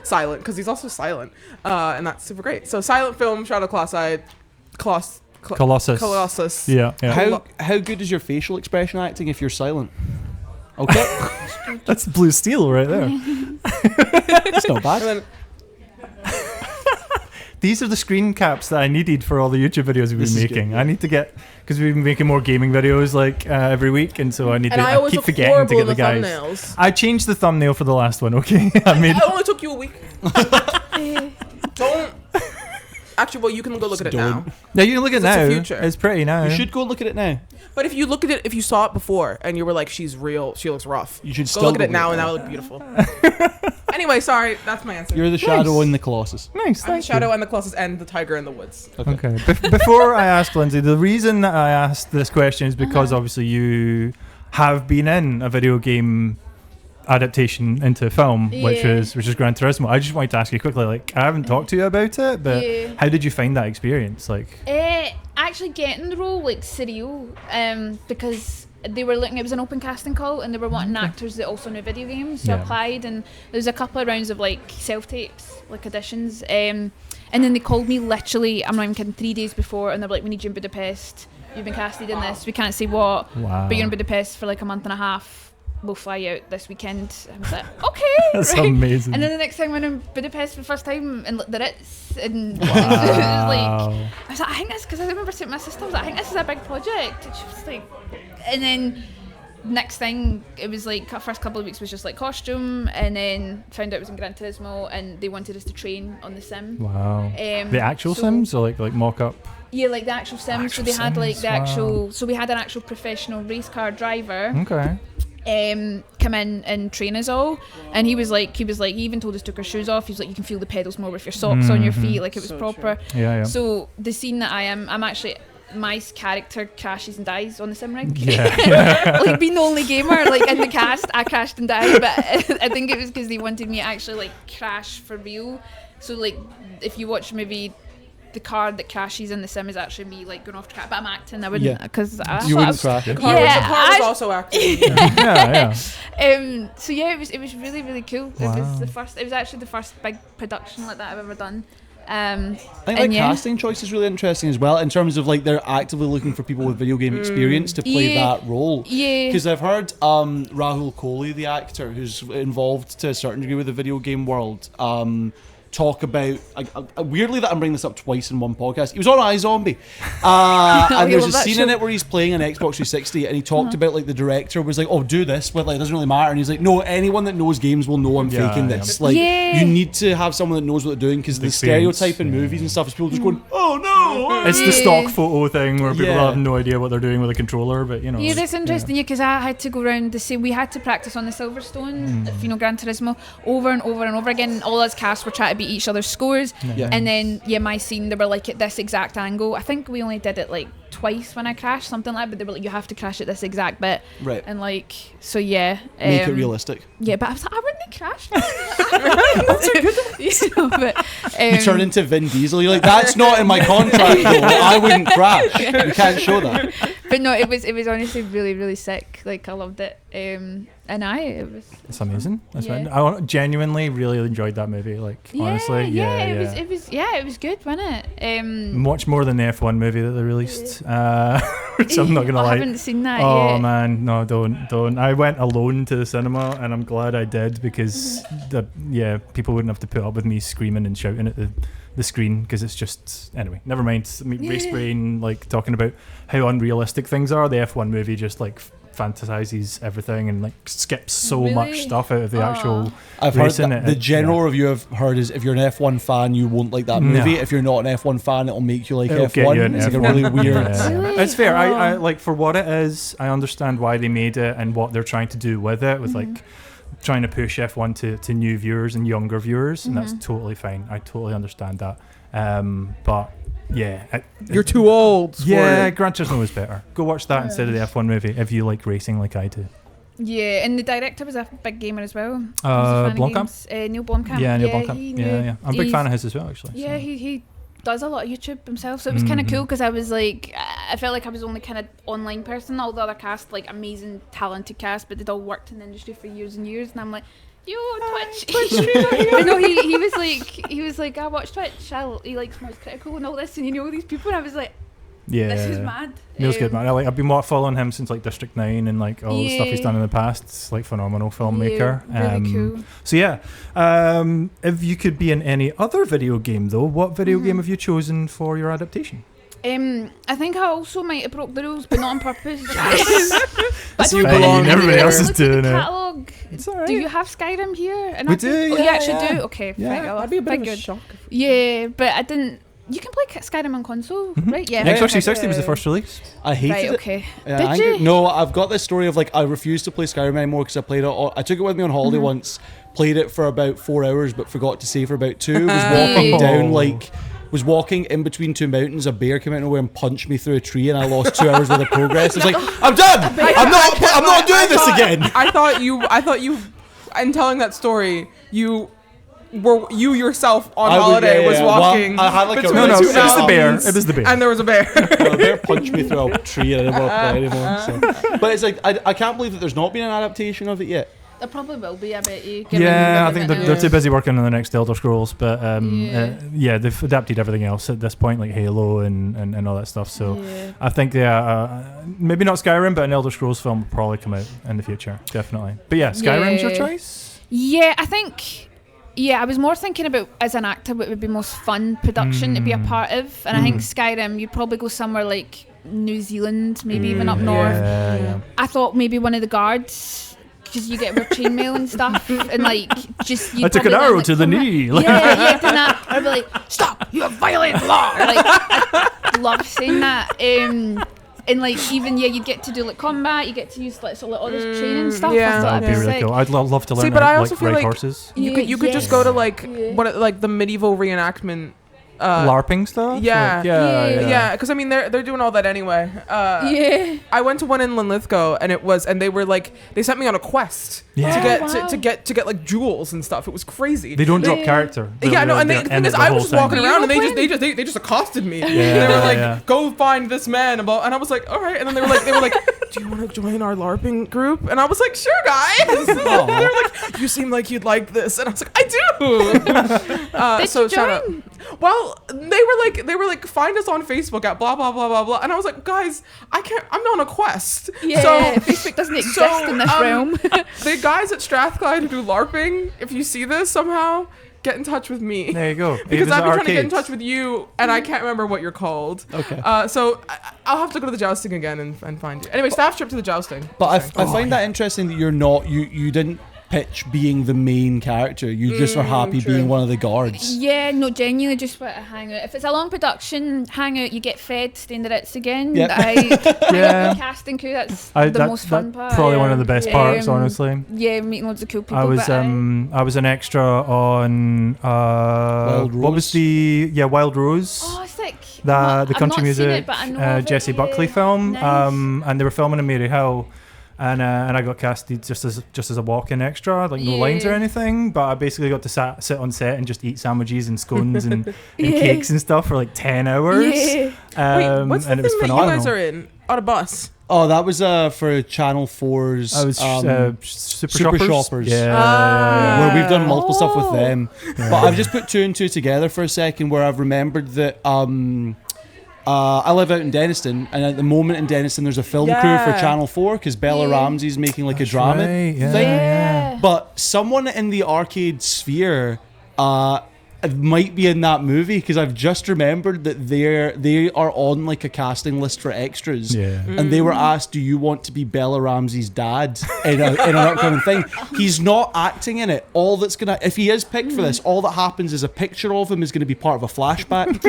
silent, because he's also silent, and that's super great. So silent film, Shadow Colossus. Yeah. How good is your facial expression acting if you're silent? Okay. That's blue steel right there. It's not bad. And then, These are the screen caps that I needed for all the YouTube videos we've This been is making. good. I need to get, because we've been making more gaming videos like every week, and so I need and to. I always keep look forgetting to horrible get in the the guys. thumbnails. I changed the thumbnail for the last one. Okay, I made. It only took you a week. Don't. Actually, well, you can go look at it now. Yeah, you can look at it It's now. the future. It's pretty now. You should go look at it now. But if you look at it, if you saw it before and you were like, she's real, she looks rough. You should go still look at go it now, look and at that would look beautiful. Anyway, sorry, that's my answer. You're the shadow in the Colossus. Nice. I'm the Thank shadow you. and the Colossus and the tiger in the woods. Okay. Before I ask Lindsay, the reason that I asked this question is because obviously you have been in a video game adaptation into film, which is Gran Turismo. I just wanted to ask you quickly, like, I haven't talked to you about it, but how did you find that experience? Like, actually getting the role like surreal, because they were looking, it was an open casting call and they were wanting actors that also knew video games, so I applied, and there was a couple of rounds of like self-tapes, like auditions, and then they called me literally, I'm not even kidding, 3 days before, and they were like, we need you in Budapest, you've been casted in this, we can't say what, but you're in Budapest for like a month and a half, we'll fly out this weekend. I was like, okay, that's right. amazing. And then the next time I went in Budapest for the first time and the Ritz, and Wow. I was like, I think this, because I remember saying to my sister, I was like, I think this is a big project. And she was like, and then next thing, it was like, first couple of weeks was just like costume, and then found out it was in Gran Turismo, and they wanted us to train on the sim. Wow. The actual Sims, or like mock-up? Yeah, like the actual sim. So they had like the actual, so we had an actual professional race car driver. Okay. Come in and train us all, and he was like he even told us to take our shoes off. He was like, you can feel the pedals more with your socks on your feet, like it was so proper. Yeah. So the scene that I'm actually, my character crashes and dies on the sim rig. Like being the only gamer like in the cast, I crashed and died, but I think it was because they wanted me to actually like crash for real. So like if you watch maybe the car that crashes in the sim is actually me like going off track, but I'm acting. I wouldn't, because you wouldn't crash. The car was also acting. So yeah, it was really, really cool. Wow. It was actually the first big production like that I've ever done. I think like casting choice is really interesting as well, in terms of like they're actively looking for people with video game experience to play that role. Yeah. Because I've heard Rahul Kohli, the actor who's involved to a certain degree with the video game world, talk about weirdly that I'm bringing this up twice in one podcast. He was on iZombie, and there's a scene in it where he's playing an Xbox 360, and he talked about like the director was like, "Oh, do this," but like it doesn't really matter. And he's like, "No, anyone that knows games will know I'm faking this. Like, you need to have someone that knows what they're doing, because the stereotype in movies and stuff is people just going, "Oh no!" It's the stock photo thing where people have no idea what they're doing with a controller, but you know. Yeah, that's interesting. Yeah, because I had to go around the same. We had to practice on the Silverstone, if you know Gran Turismo, over and over and over again. All us cast were trying to beat each other's scores, and then my scene, they were like at this exact angle. I think we only did it like twice when I crashed, something like that, but they were like, you have to crash at this exact bit, right? And like, so make it realistic. Yeah, but I was like, I wouldn't have crashed. You turn into Vin Diesel. You're like, that's not in my contract though. I wouldn't crash. You can't show that. But no, it was honestly really, really sick. Like, I loved it. It's amazing. That's fine. I genuinely really enjoyed that movie. Like, honestly, it was good, wasn't it? Much more than the F1 movie that they released. Which I'm not gonna lie. I haven't seen that yet. yet. Man, no, don't. I went alone to the cinema, and I'm glad I did, because people wouldn't have to put up with me screaming and shouting at the screen, because it's just, anyway, never mind. Race Brain, like, talking about how unrealistic things are. The F1 movie just like fantasizes everything and like skips so much stuff out of the actual I've heard that the general review I've heard is, if you're an F1 fan, you won't like that movie. If you're not an F1 fan, it'll make you like F1. It's like a really weird. It's fair. I like, for what it is, I understand why they made it and what they're trying to do with it, with like trying to push F1 to new viewers and younger viewers, and that's totally fine. I totally understand that. But you're too old. Gran Turismo was better. Go watch that instead of the F1 movie if you like racing like I do. Yeah, and the director was a big gamer as well. Blomkamp? Neill Blomkamp. Yeah, Neill Blomkamp. I'm a big fan of his as well, actually. Yeah, he does a lot of YouTube himself, so it was kind of cool, because I was like, I felt like I was the only kind of online person. All the other cast, like amazing, talented cast, but they'd all worked in the industry for years and years, and I'm like, yo, Twitch streamer. I know he was like, I watch Twitch. He likes Most Critical and all this, and you know these people, and I was like, this is mad. Neill's good, man. I've been following him since like District 9 and like all the stuff he's done in the past. It's like phenomenal filmmaker. Really cool. So if you could be in any other video game though, what video game have you chosen for your adaptation? I think I also might have broke the rules, but not on purpose. Everybody else is doing it. Catalog. It's all right. Do you have Skyrim here? And we do. You actually do. Okay, yeah. That'd be a bit of a shock. Yeah, but I didn't. You can play Skyrim on console, right? Yeah. Xbox 360 was the first release. I hated Right, it. okay. Yeah, Did angry. you? No, I've got this story of like I refused to play Skyrim anymore because I played it. I took it with me on holiday once, played it for about 4 hours, but forgot to save for about 2. Was walking down was walking in between 2 mountains. A bear came out of nowhere and punched me through a tree, and I lost 2 hours worth of progress. It's like I'm done. I'm not doing this again. I thought you, in telling that story, you yourself on holiday was walking. Well, I had like a between No, two it was the bear. mountains, It was the bear. and there was a bear. The bear punched me through a tree, and I didn't want to play anymore. So. But it's like I can't believe that there's not been an adaptation of it yet. There probably will be, I bet you. Yeah, I think they're too busy working on the next Elder Scrolls, but they've adapted everything else at this point, like Halo and all that stuff. So I think maybe not Skyrim, but an Elder Scrolls film will probably come out in the future, definitely. But yeah, Skyrim's your choice? Yeah, I think. Yeah, I was more thinking about as an actor what would be most fun production to be a part of, and I think Skyrim you'd probably go somewhere like New Zealand, maybe even up north. Yeah. I thought maybe one of the guards. Because you get with chainmail and stuff, and like just. I took an arrow to the knee. Yeah, doing that. I'd be like, "Stop! You have violated the law." Like, I love saying that. And like even you'd get to do like combat. You get to use like all this training stuff. Yeah. I thought That'd be really sick. cool. I'd love to learn but I how also to feel ride like horses. You could just go to like the medieval reenactment. LARPing stuff? Yeah. Yeah. Because I mean, they're doing all that anyway. I went to one in Linlithgow, and they were like, they sent me on a quest to get like jewels and stuff. It was crazy. They don't drop character. And the thing is, I was just walking around, and they just accosted me. They were like, "Go find this man," and I was like, "All right." And then they were like, "Do you want to join our LARPing group?" And I was like, "Sure, guys." They were like, "You seem like you'd like this," and I was like, "I do." Did so you shout out. join? Well, they were like, "Find us on Facebook at blah blah blah blah blah," and I was like, "Guys, I'm on a quest." Yeah, so Facebook doesn't exist in this realm. The guys at Strathclyde who do LARPing, if you see this somehow, get in touch with me. There you go. Because I've been trying to get in touch with you, and I can't remember what you're called. Okay. So I'll have to go to the jousting again and find you. Anyway, staff trip to the jousting. But I find that interesting that you didn't pitch being the main character. You just are happy being one of the guards. Yeah, no, genuinely just want to hang out. If it's a long production hangout, you get fed, stay in the Ritz again. Yep. The casting crew, that's the most fun part. Probably one of the best parts, honestly. Yeah, meeting loads of cool people. I was an extra on what was the Wild Rose? Oh, sick. The I've country not music seen it, but I know of it, Jessie Buckley film. Nice. And they were filming in Mary Hill. And I got casted just as a walk-in extra, like no lines or anything. But I basically got to sit on set and just eat sandwiches and scones and cakes and stuff for like 10 hours. Wait, what's the and it was thing that phenomenal. you guys are in on a bus? Oh, that was for Channel 4's. I was Super Shoppers. Yeah. Where we've done multiple stuff with them. But I've just put 2 and 2 together for a second, where I've remembered that I live out in Denniston, and at the moment in Denniston there's a film crew for Channel 4 because Bella Ramsey's making like a drama thing. Yeah. But someone in the R-CADE sphere might be in that movie, because I've just remembered that they are on like a casting list for extras, and they were asked, "Do you want to be Bella Ramsey's dad in an upcoming thing?" He's not acting in it. If he is picked for this, all that happens is a picture of him is going to be part of a flashback.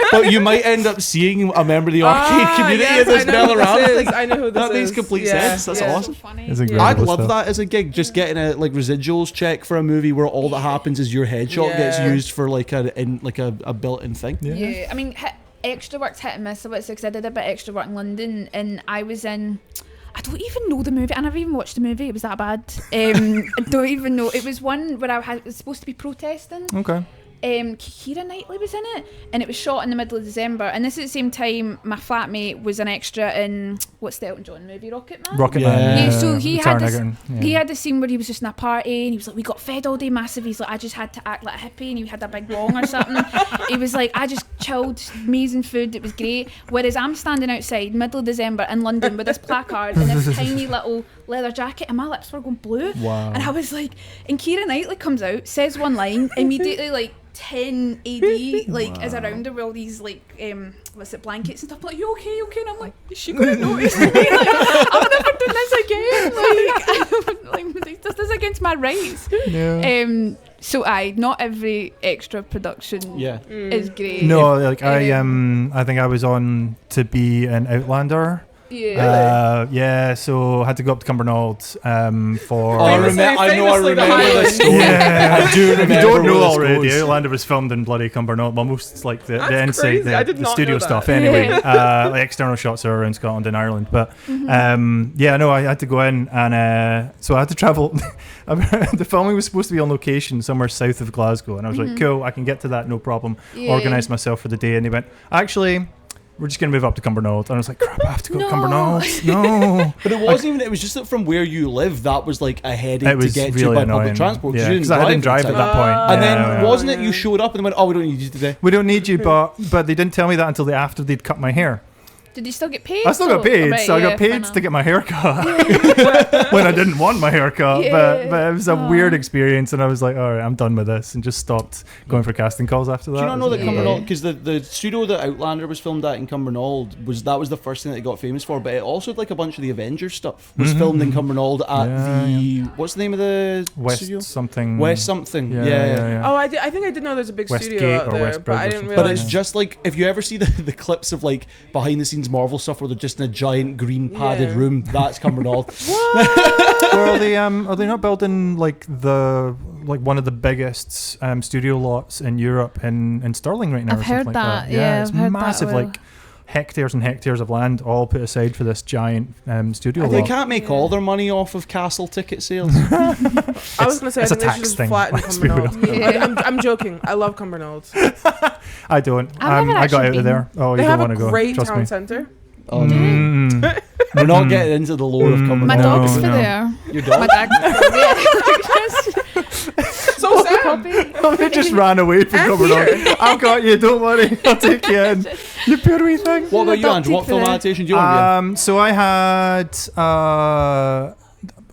But you might end up seeing a member of the arcade community in this Bella Ramsey. I know who this is. That makes complete sense. That's awesome. It's incredible I'd love stuff. that as a gig, just getting a like residuals check for a movie where all that happens is your headshot gets used for like a built-in thing. Yeah, I mean, extra work's hit and miss. Because I did a bit extra work in London, and I was in. I don't even know the movie. I never even watched the movie. It was that bad. I don't even know. It was one where I was supposed to be protesting. Okay. Keira Knightley was in it, and it was shot in the middle of December, and this is the same time my flatmate was an extra in what's the Elton John movie, Rocket Man. Yeah, so he had this Egerton, he had this scene where he was just in a party and he was like, we got fed all day massive. He's like, I just had to act like a hippie, and he had a big bong or something. He was like, I just chilled, amazing food, it was great. Whereas I'm standing outside middle of December in London with this placard and this tiny little leather jacket, and my lips were going blue. Wow. And I was like, and Keira Knightley comes out, says one line, immediately like 10 AD like is around her with all these like blankets and stuff. Like, you okay? And I'm like, is she gonna notice me? Like, I'm never doing this again. Like, this is against my rights. So not every extra production Yeah. is great. No, like I think I was on to be an Outlander. Yeah. So I had to go up to Cumbernauld for. I remember this story. Yeah. I do remember. If you don't know where this already, goes. Outlander was filmed in bloody Cumbernauld. Well, most like the That's inside, crazy. I did the not studio know that. stuff. Anyway, like external shots are around Scotland and Ireland. But I had to go in, and so I had to travel. The filming was supposed to be on location somewhere south of Glasgow, and I was like, cool, I can get to that, no problem. Yeah. Organised myself for the day, and they went, actually, we're just going to move up to Cumbernauld. And I was like, crap, I have to go to Cumbernauld. No. But it wasn't even. It was just that from where you live, that was like a headache It to was get really to by annoying. public transport. Yeah, because I didn't drive the at time. that point. And Yeah. then wasn't it you showed up and they went, oh, we don't need you today. We don't need you, but they didn't tell me that until after they'd cut my hair. Did you still get paid? I still got paid, Right, so I got fair paid enough. to get my hair cut when I didn't want my hair cut. Yeah. But it was a weird experience, and I was like, all right, I'm done with this, and just stopped going for casting calls after that. Do you not know that Yeah. Cumbernauld, because the studio that Outlander was filmed at in Cumbernauld was the first thing that it got famous for, but it also had like a bunch of the Avengers stuff was filmed in Cumbernauld at what's the name of the West studio? something. West something. Yeah. Oh, I think I did know there's a big Westgate studio out or there, West but I Bridge or didn't something. But realize. it's just like if you ever see the clips of like behind the scenes Marvel stuff where they're just in a giant green padded Yeah. room, that's Cumbernauld. Or are they not building like one of the biggest studio lots in Europe in Stirling right now? I've or something heard like that. Yeah, Yeah, it's I've heard that massive, well. like hectares and hectares of land all put aside for this giant studio They lot. can't make all their money off of castle ticket sales. I was going to say, I it's a think they should tax just thing, flatten let's be Cumbernauld. real. I'm joking. I love Cumbernauld. I don't. I've never I got actually out of there. Oh, They you have don't a want to go. great Trust town me. centre. Oh, no. Mm. We're not getting into the lore of Cumbernauld. My No, dog's for no. there. Your dog? My dog. So sad. They just ran away from And Cumbernauld. I've got you. Don't worry. I'll take you in. You poor wee thing. What about you, Andrew? What adopted film for them. adaptation do you want to So I had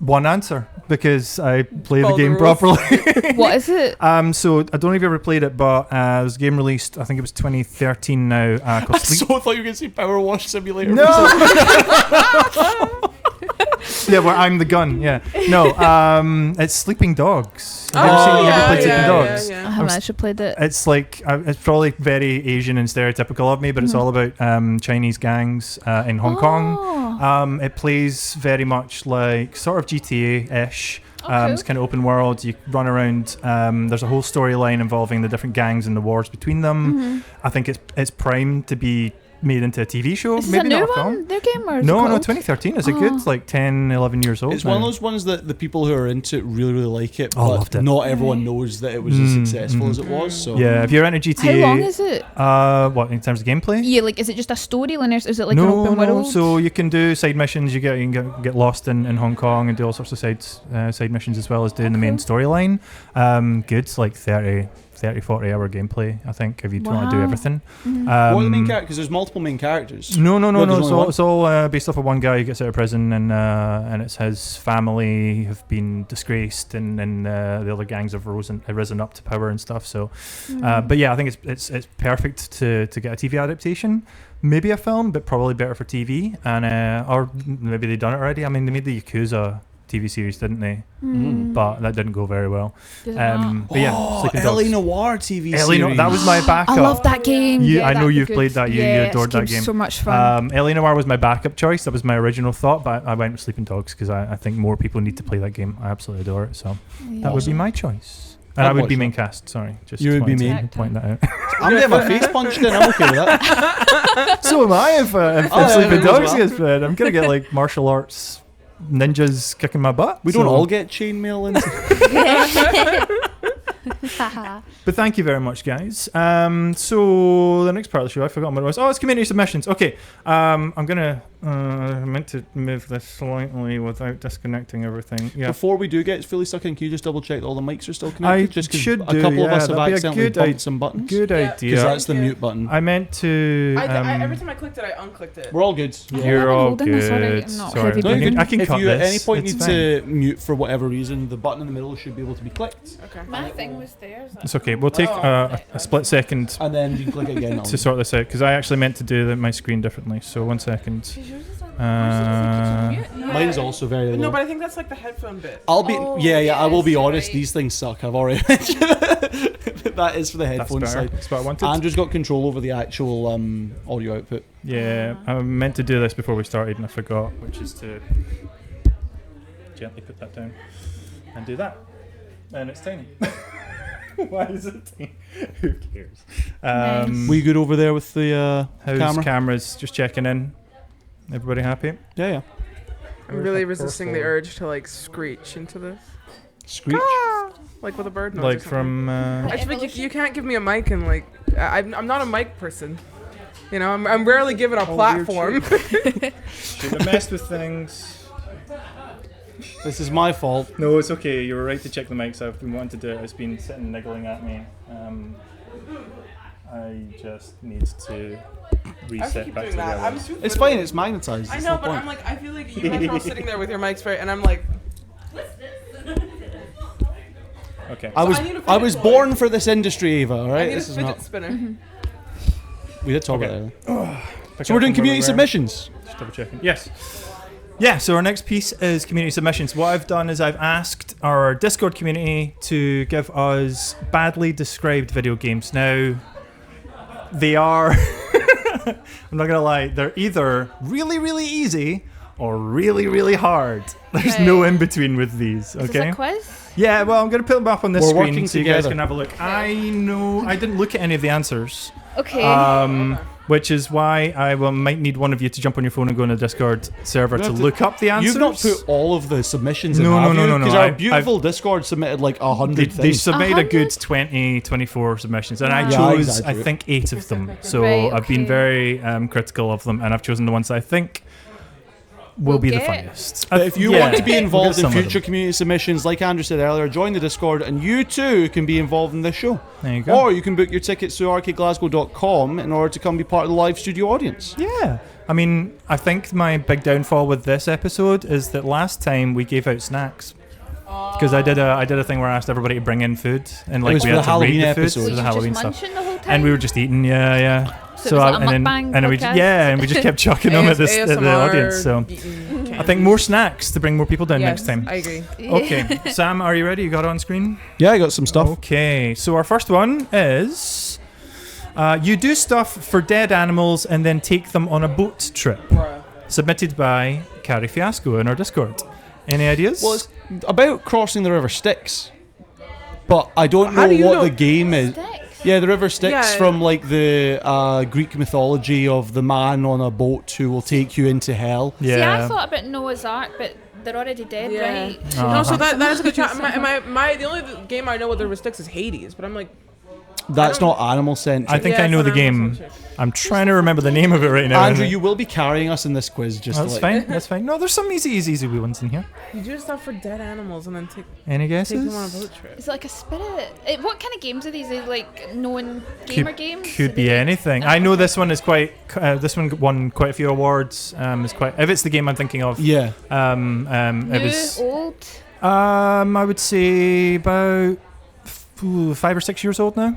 one answer because I play the Follow the game rules. properly. What is it? So I don't know if you ever played it, but there's a game released. I think it was 2013 now. Called I Sleep. so thought you were going to say Power Wash Simulator. No. Yeah, well, I'm the gun. Yeah. No. It's Sleeping Dogs. Have you ever seen? You ever played Sleeping Dogs? I haven't actually played it. It's like it's probably very Asian and stereotypical of me, but it's all about Chinese gangs in Hong Kong. It plays very much like sort of GTA-ish. It's kind of open world. You run around. There's a whole storyline involving the different gangs and the wars between them. I think it's primed to be made into a TV show. Is this Maybe a new not a film. one? New game or is No, it no, called? 2013. Is it good? Like 10, 11 years old. It's now. one of those ones that the people who are into it really, really like it, Oh, I but loved it. not everyone knows that it was as successful as it was. So Yeah, if you're into GTA. How long is it? What in terms of gameplay? Yeah, like is it just a storyline or is it like an no, open no. world? So you can do side missions. You can get lost in Hong Kong and do all sorts of side missions as well as doing the main storyline. Good, like 30, 40 hour gameplay. I think if you don't want to do Wow. everything. what are the main characters? Because there's multiple main characters. No. there's only one? It's all based off of one guy who gets out of prison, and it's his family have been disgraced, and the other gangs have risen up to power and stuff. So, but yeah, I think it's perfect to get a TV adaptation. Maybe a film, but probably better for TV, and or maybe they've done it already. I mean, they made the Yakuza TV series, didn't they? But that didn't go very well. Did it not? But yeah, Sleeping Dogs. LA Noir TV LA series. Noir, that was my backup. I love that game. I know that'd be you've good. played that. You adored that it's game. So much fun. LA Noir was my backup choice. That was my original thought, but I went with Sleeping Dogs because I think more people need to play that game. I absolutely adore it. So that would be my choice. And I'd I would watch be that. main cast. Sorry, just You would be wanted to main. point that out. I'm getting my face punched in. I'm okay with that. So am I if yeah, Sleeping as Dogs well. gets played. I'm gonna get like martial arts ninjas kicking my butt. We don't all get chainmail in. But thank you very much, guys. So the next part of the show, I forgot what it was. Oh, it's community submissions. Okay, I'm gonna I meant to move this slightly without disconnecting everything. Yeah, Before we do get fully stuck in, can you just double check that all the mics are still I connected? Just 'cause should a do. couple of Yeah, us have that'd be a accidentally good bumped some buttons. Good Yeah. Because idea. that's the Yeah. mute button. I meant to. Every time I clicked it, I unclicked it. We're all good. You're all holding this already. good. Not Sorry, heavy No, you're good. I can if cut you at this. any point It's need to mute for whatever reason, the button in the middle should be able to be clicked, Okay. My thing was there. It's okay. We'll take a split second and then you can click it again. to sort this out because I actually meant to do my screen differently. So 1 second. Yours is on Mine's also very low. No, but I think that's like the headphone bit. I'll be I will be yes, honest. right. These things suck. I've already mentioned that is for the That's headphone better. side. That's what I wanted. Andrew's got control over the actual audio output. Yeah, I meant to do this before we started and I forgot, which is to gently put that down and do that. And it's tiny. Why is it tiny? Who cares? Nice. We good over there with the How's camera? cameras? Just checking in. Everybody happy? Yeah. I'm really resisting the urge to like screech into this. Screech. Like with a bird noise. or Like something. from... I just think you can't give me a mic and like I'm not a mic person. You know, I'm rarely given a platform. Shouldn't have messed with things. This is my fault. No, it's okay. You were right to check the mics. I've been wanting to do it. It's been sitting niggling at me. I just need to reset keep back doing to that. where I I'm was. too It's good fine. at It's magnetized. I It's know, no but point. I'm like, I feel like you guys are all sitting there with your mics right, and I'm like, Okay. I was I need a I was fidget toy. born for this industry, Ava. All I right, need a this is fidget not. spinner. We did talk Okay. about that. Pick So up we're doing from where community we were. submissions. Just double checking. Yes. Yeah, so our next piece is community submissions. What I've done is I've asked our Discord community to give us badly described video games. Now, they are, I'm not going to lie, they're either really, really easy or really, really hard. There's no Right. in between with these, Is this okay? a quiz? Yeah, well, I'm going to put them up on this We're screen working so you guys together. can have a look. I know, I didn't look at any of the answers. Okay. Which is why I might need one of you to jump on your phone and go on the Discord server to have to- look up the answers. You've not put all of the submissions in, No, have no, you? no, no, Because no. our I've- beautiful Discord submitted like 100 They things. submitted a 100? good 20, 24 submissions, and I Wow. Yeah, chose, I exaggerate. think, 8 of them. So Right, I've been okay. very critical of them, and I've chosen the ones that I think will be the get. funniest. But if you Yeah, want to be we'll get involved in some of them. future community submissions, like Andrew said earlier, join the Discord and you too can be involved in this show. There you go. Or you can book your tickets through rcadeglasgow.com in order to come be part of the live studio audience. Yeah. I mean, I think my big downfall with this episode is that last time we gave out snacks. Because I did a thing where I asked everybody to bring in food, and like was we for had the to rate Halloween the food episode. for Were the you Halloween just stuff. munching the whole time? And we were just eating, yeah. So it was like a mukbang we podcast? and we just kept chucking them at the ASMR audience. So eating I think more snacks to bring more people down Yes, next time. I agree. Okay, Sam, are you ready? You got it on screen? Yeah, I got some stuff. Okay, so our first one is you do stuff for dead animals and then take them on a boat trip. Submitted by Carrie Fiasco in our Discord. Any ideas? Well, it's about crossing the River Styx. But I don't How know do you what know? the game is. Sticks. Yeah, the River Styx Yeah. from like the Greek mythology of the man on a boat who will take you into hell. See, I yeah. thought about Noah's Ark, but they're already dead, Yeah. right? Uh-huh. No, so that is a good chat. The only game I know with the Sticks is Hades, but I'm like, That's not animal centric. I think Yeah, I it's know not the animal game. centric. I'm trying to remember the name of it right now. Andrew, you will be carrying us in this quiz. Just That's like, fine. That's fine. No, there's some easy wee ones in here. you do stuff for dead animals and then take Any them on a guesses? boat trip. Is it like a spirit? What kind of games are these? Are they like known gamer games? Could Are be they- anything. I know this one is quite. This one won quite a few awards. Is quite. If it's the game I'm thinking of. yeah. New, It was. old? I would say about 5 or 6 years old now.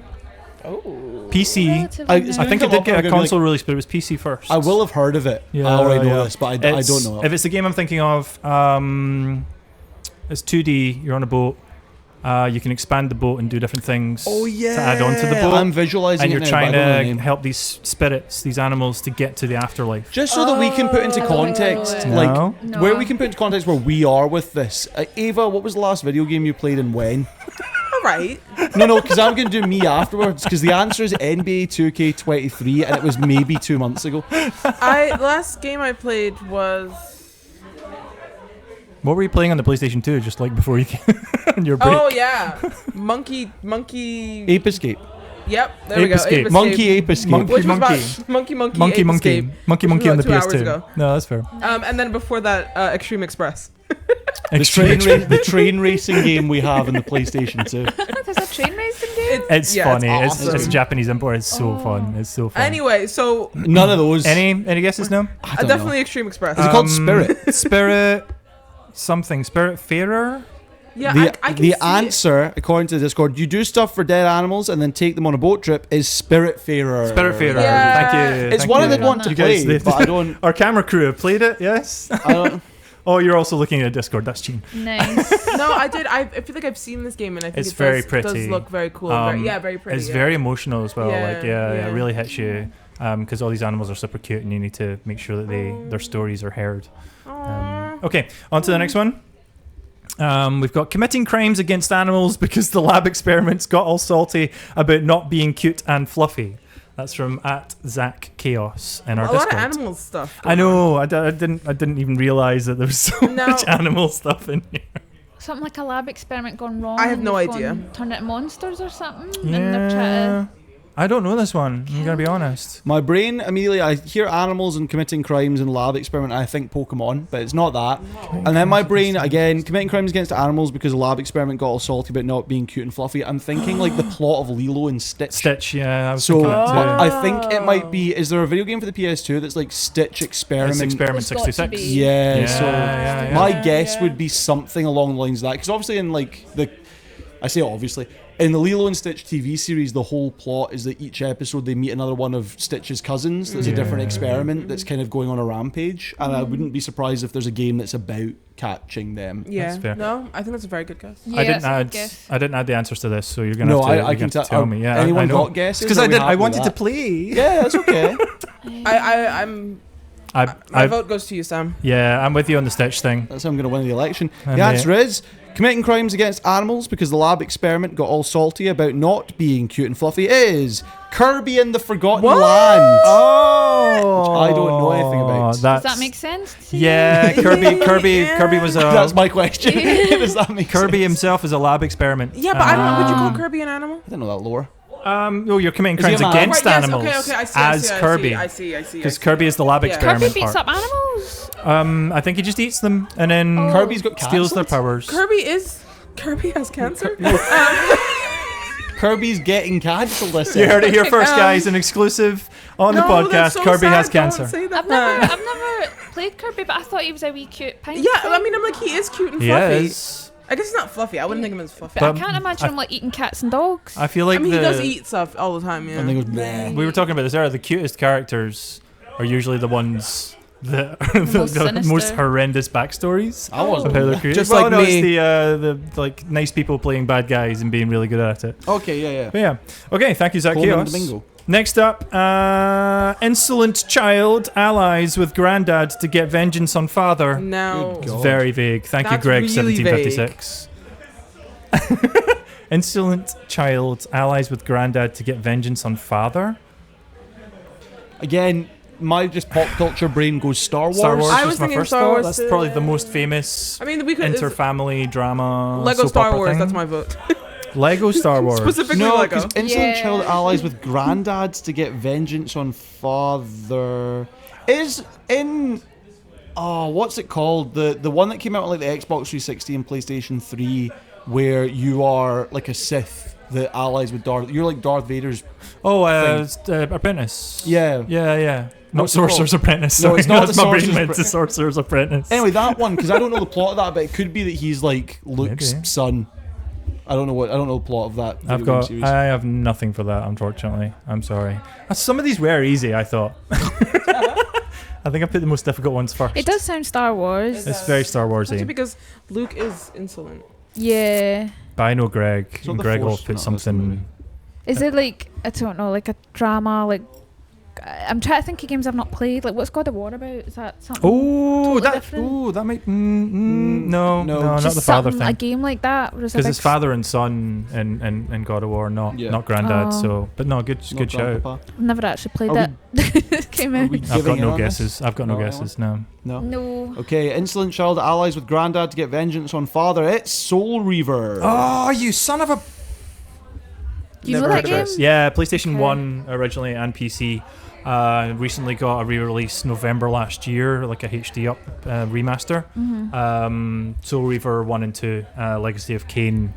Oh. PC. Relatively I new. I think come it did up get a and I'm gonna be console release, but it was PC first. I will have heard of it. Yeah, I already know yeah. this, but I don't know it. If it's the game I'm thinking of, it's 2D. You're on a boat. You can expand the boat and do different things to add on to the boat. I'm visualizing and it you're now, trying but I don't know the to name. help these spirits, these animals, to get to the afterlife. Just so that we can put into Oh. context, No. like No. where we can put into context where we are with this. Ava, what was the last video game you played and when? All right. No, because I'm going to do me afterwards. Because the answer is NBA 2K23, and it was maybe 2 months ago. The last game I played was. What were you playing on the PlayStation 2 just like before you came on your break? Oh yeah, Monkey. Ape Escape. Yep, there we Ape go. Escape. Monkey Ape Escape. Monkey. Which was Monkey. about Monkey Monkey, Ape Monkey, Escape, Monkey, which Monkey on the was about 2 hours PS2. ago. No, that's fair. And then before that, Extreme Express. The train racing game we have in the PlayStation 2. There's a train racing game? It's funny. It's awesome. Japanese import. It's so fun. It's so fun. Anyway, so None of those. Any guesses? No. I don't definitely Extreme Express. Is it called Spirit? Spirit something. Spirit Fairer. Yeah, I can the see answer, according to Discord, you do stuff for dead animals and then take them on a boat trip, is Spiritfarer. Spiritfarer. Yeah. Thank you. It's thank one you. I did want to You play, guys- but I don't. Our camera crew have played it. Yes. I don't Oh, you're also looking at Discord. That's cheating. Nice. No, I did. I feel like I've seen this game, and I think It's it very does pretty. look very cool. Very pretty. It's yeah. very emotional as well. Yeah, Like, yeah. it really hits you because all these animals are super cute, and you need to make sure that their stories are heard. Okay, on to the next one. We've got committing crimes against animals because the lab experiments got all salty about not being cute and fluffy. That's from @ZachChaos in our a Discord. lot of animal stuff. I know. I didn't even realize that there was so much animal stuff in here. Something like a lab experiment gone wrong. I have and no they've idea. Turned into monsters or something. And they're trying to... I don't know this one. I'm gonna be honest. My brain immediately, I hear animals and committing crimes and lab experiment, and I think Pokemon, but it's not that. And then my brain, again, committing crimes against animals because the lab experiment got all salty about not being cute and fluffy. I'm thinking like the plot of Lilo and Stitch. Stitch, yeah. I was So thinking that too. I think it might be. Is there a video game for the PS2 that's like Stitch Experiment? It's Experiment It's got to 66. be. Yeah, Yeah, so yeah, my yeah. guess Yeah. would be something along the lines of that. Because obviously, in like I say obviously, in the Lilo and Stitch TV series, the whole plot is that each episode they meet another one of Stitch's cousins. There's a different experiment that's kind of going on a rampage, and I wouldn't be surprised if there's a game that's about catching them. Yeah. That's fair. No, I think that's a very good guess. Yeah, I didn't that's a good add. guess. I didn't add the answers to this, so you're gonna No, have to. I can tell me. Yeah, Anyone I know. got guesses? Because Are I we did. I happy with wanted to that? play. Yeah, that's okay. I'm. My I vote goes to you, Sam. yeah, I'm with you on the Stitch thing. That's how I'm going to win the election. And The answer is committing crimes against animals because the lab experiment got all salty about not being cute and fluffy is Kirby and the Forgotten Land. Oh, I don't know anything about. Does that make sense to you? Yeah, Kirby was a. That's my question. Does that make Kirby sense? himself is a lab experiment. Yeah, but I don't know. Would you call Kirby an animal? I didn't know that lore. No, you're committing Is he crimes a man? against Right, yes, animals okay, I see, as Kirby. I see. Because Kirby is the lab Yeah. experiment Kirby beats part. up animals. I think he just eats them and then Kirby's got steals their cancelled? powers. Kirby has cancer. Kirby's getting cancelled. You heard it here first, guys. An exclusive on the No, that's podcast. so Kirby sad. has Don't cancer. say that. I've never played Kirby, but I thought he was a wee cute pink. Yeah, I mean, I'm like, he is cute and He fluffy. is. I guess he's not fluffy. I wouldn't think of him as fluffy. But But I can't imagine him like eating cats and dogs. I feel like I mean, he does eat stuff all the time. Yeah. And then goes, bleh. we were talking about this earlier. The cutest characters are usually the ones that are most the sinister. most horrendous backstories. I wasn't. Of how they're created. Just Well, like no, me. it's the like nice people playing bad guys and being really good at it. Okay, yeah. But yeah. Okay, thank you, Zach Coleman Chaos. Domingo. Next up, insolent child allies with granddad to get vengeance on father. No. Good It's God. very vague. Thank you, That's Greg, really 1756. Insolent child allies with granddad to get vengeance on father. Again, my just pop culture brain goes Star Wars. Star Wars I was was my thinking first Star thought. Wars That's too, probably yeah. the most famous I mean, we could. inter-family drama. Lego soap Star opera Wars. thing. That's my vote. Lego Star Wars. Specifically No, Lego. because insolent Yeah. child allies with granddads to get vengeance on father is in. Oh, what's it called? The one that came out on like the Xbox 360 and PlayStation 3, where you are like a Sith that allies with Darth. You're like Darth Vader's. Oh, Apprentice. Yeah. Yeah. Not What's it called? Sorcerer's Apprentice. No, Sorry. it's not That's the my brain Sorcerer's went to Sorcerer's Apprentice. Anyway, that one because I don't know the plot of that, but it could be that he's like Luke's Maybe. son. I don't know the plot of that. video I've game got. series. I have nothing for that, unfortunately. I'm sorry. Some of these were easy, I thought. I think I put the most difficult ones first. It does sound Star Wars. It's very Star Especially Warsy. because Luke is insolent. Yeah. But I know Greg. It's not And the Greg will Force- put no, that's something. Is it like, I don't know, like a drama, like, I'm trying to think of games I've not played. Like, what's God of War about? Is that something? Oh, Totally different? that might. No, No, not Just the father something, a thing. game like that. Where it's a Because big it's father and son in God of War, not granddad. Oh. So, but no, good Not shout. Grandpapa. I've never actually played Are it. Came Are out. we I've got giving in no on this? guesses. I've got no No, guesses. No. No. No. Okay, insolent child allies with granddad to get vengeance on father. It's Soul Reaver. Oh, you son of a! Do you know Never that heard of game? this. Yeah, PlayStation Okay. 1 originally and PC. Recently got a re-release November last year, like a HD up remaster. Soul Reaver 1 and 2, Legacy of Kain.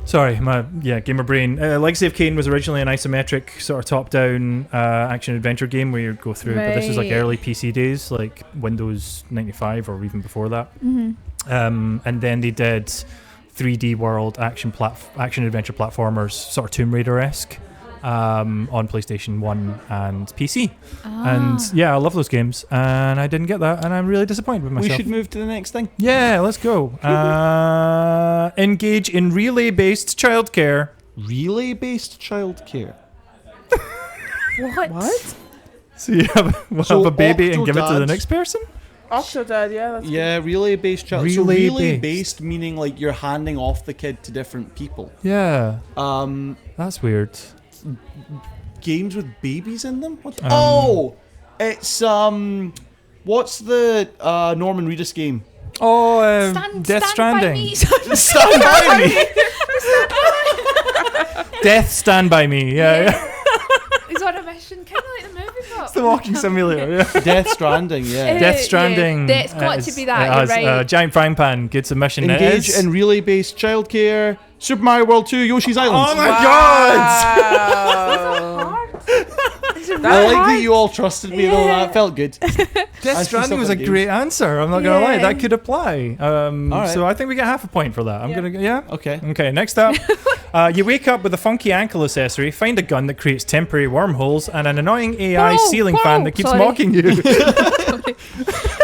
Sorry, gamer brain. Legacy of Kain was originally an isometric sort of top-down action adventure game where you'd go through, but this was like Right. early PC days, like Windows 95 or even before that. Mm-hmm. And then they did 3D world action adventure platformers, sort of Tomb Raider-esque, on PlayStation 1 and PC. And yeah, I love those games, and I didn't get that, and I'm really disappointed with myself. We should move to the next thing. Yeah, let's go. Engage in relay-based childcare. Relay-based childcare. What? So you have a baby and give it to the Octodad. next person? Octodad, yeah. That's Yeah, relay-based child. So relay-based meaning like you're handing off the kid to different people. Yeah. That's weird. Games with babies in them? What? It's what's the Norman Reedus game? Death Stranding. Stand by me. Death Stand By Me. Yeah. He's on a mission, kind of like the movie. But It's the walking simulator. Yeah. Death Stranding, yeah. Death Stranding. Yeah, it's got to be that. It has You're right. a giant frying pan. Good submission. Engage in relay-based childcare. Super Mario World 2, Yoshi's Island. Oh my god! Wow. I like that you all trusted me though. That felt good. Death Stranding was a great answer. I'm not gonna lie, that could apply. right. So I think we get half a point for that. I'm gonna Okay. Okay, next up. You wake up with a funky ankle accessory, find a gun that creates temporary wormholes, and an annoying AI ceiling fan that keeps mocking you.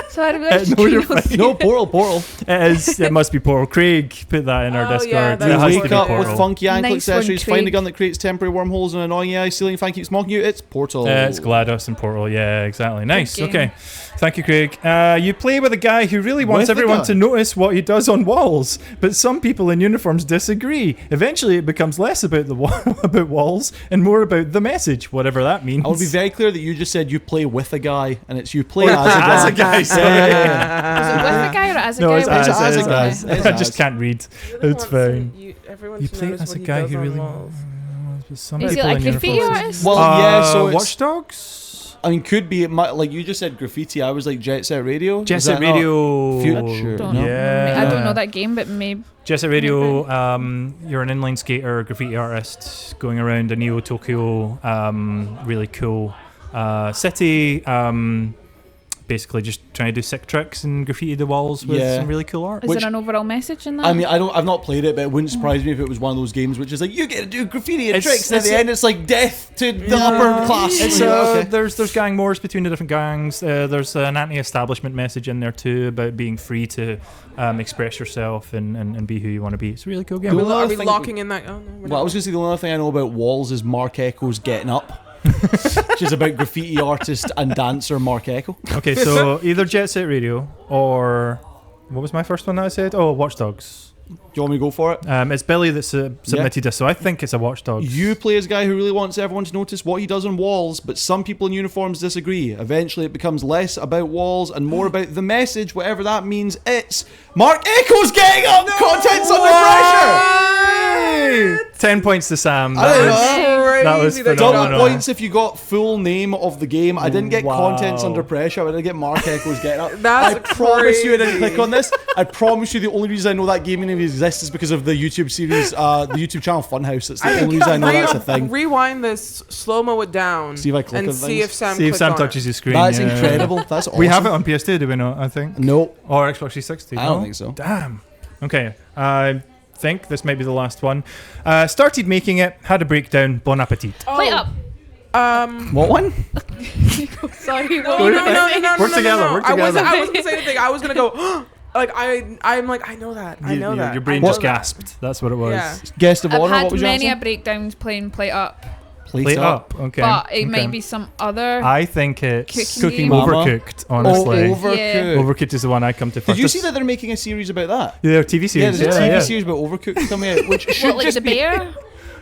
Sorry, No, you're fine. No, Portal. It must be Portal. Craig put that in our Oh, Discord. yeah, It that's You has to wake be up Portal. with funky ankle Nice one, accessories, find a Craig. gun that creates temporary wormholes, and an annoying AI ceiling fan keeps mocking you. It's Portal. It's GLaDOS and Portal. Yeah, exactly. Nice. game. Okay. Thank you, Craig. You play with a guy who really wants With a everyone gun. to notice what he does on walls, but some people in uniforms disagree. Eventually, it becomes less about the about walls and more about the message, whatever that means. I would be very clear that you just said you play with a guy, and it's you play as a guy. As a guy, sorry. Yeah. Was it with a guy or as a No, guy? it's Which as is a guy. okay. It's I as. just can't read. Everyone It's wants to- fine. everyone You should play notice as what a he guy does who on really. walls. Some Is he people like in graffiti uniforms- artist? Well, yeah. So it's, Watch Dogs. I mean, could be. It might, like you just said, graffiti. I was like Jet Set Radio. Jet Is Set that not- Radio. Future. Don't No. know. Yeah. I don't know that game, but maybe. Jet Set Radio, you're an inline skater, graffiti artist, going around a Neo Tokyo, really cool city. Basically, just trying to do sick tricks and graffiti the walls with Yeah. some really cool art. Is there an overall message in that? I mean, I've not played it, but it wouldn't surprise me if it was one of those games which is like you get to do graffiti and It's- tricks, and at it's- the end it's like death to the upper class. It's, Okay. There's gang wars between the different gangs. There's an anti-establishment message in there too about being free to express yourself and be who you want to be. It's a really cool game. Cool. Are we Thing- locking in that? Oh, no, we're Well, I not. was going to say the only other thing I know about Walls is Mark Echo's Getting Up, which is about graffiti artist and dancer Mark Echo. Okay, so either Jet Set Radio or what was my first one that I said? Oh, Watch Dogs. Do you want me to go for it? It's Billy that submitted this, so I think it's a Watch Dogs. You play as a guy who really wants everyone to notice what he does on walls, but some people in uniforms disagree. Eventually, it becomes less about walls and more about the message, whatever that means. It's Mark Echo's Getting Up! Content's under pressure! 10 points to Sam. I don't know. That was Crazy that you phenomenal. got Double that. points if you got full name of the game. I didn't get Wow. Contents Under Pressure, but I did get Mark Echo's Getting Up. That's I promise you I didn't crazy. click on this. I promise you the only reason I know that game even exists is because of the YouTube series, the YouTube channel Funhouse. That's the only reason I know that's a thing. Rewind this, slow-mo it down, See if I click and on see things. if Sam See if clicks Sam on touches it. your screen. That's yeah. incredible. That's awesome. We have it on PS2, do we not? I think. No, Or Xbox 360. I don't no? think so. Damn. Okay. I think this might be the last one. Started making it, had a breakdown, bon appetit. Play up. What one? Sorry. No, what no, was no, it? no, no, Work no, together, no. work I wasn't together. gonna say anything. I was gonna go. I'm like, I know that. I know that. Your brain I know just that. gasped. That's what it was. Yeah. Guest of I've honor. What had was your many answer? breakdowns playing Play Up, Plate up. Okay. but it okay. might be some other. I think it's Cooking Mama. Overcooked, Oh, honestly. Overcooked. Yeah. Overcooked is the one I come to first. Did you see that they're making a series about that? Yeah, TV series. Yeah, there's a TV yeah. series about Overcooked coming out, which should What, like just the be. bear?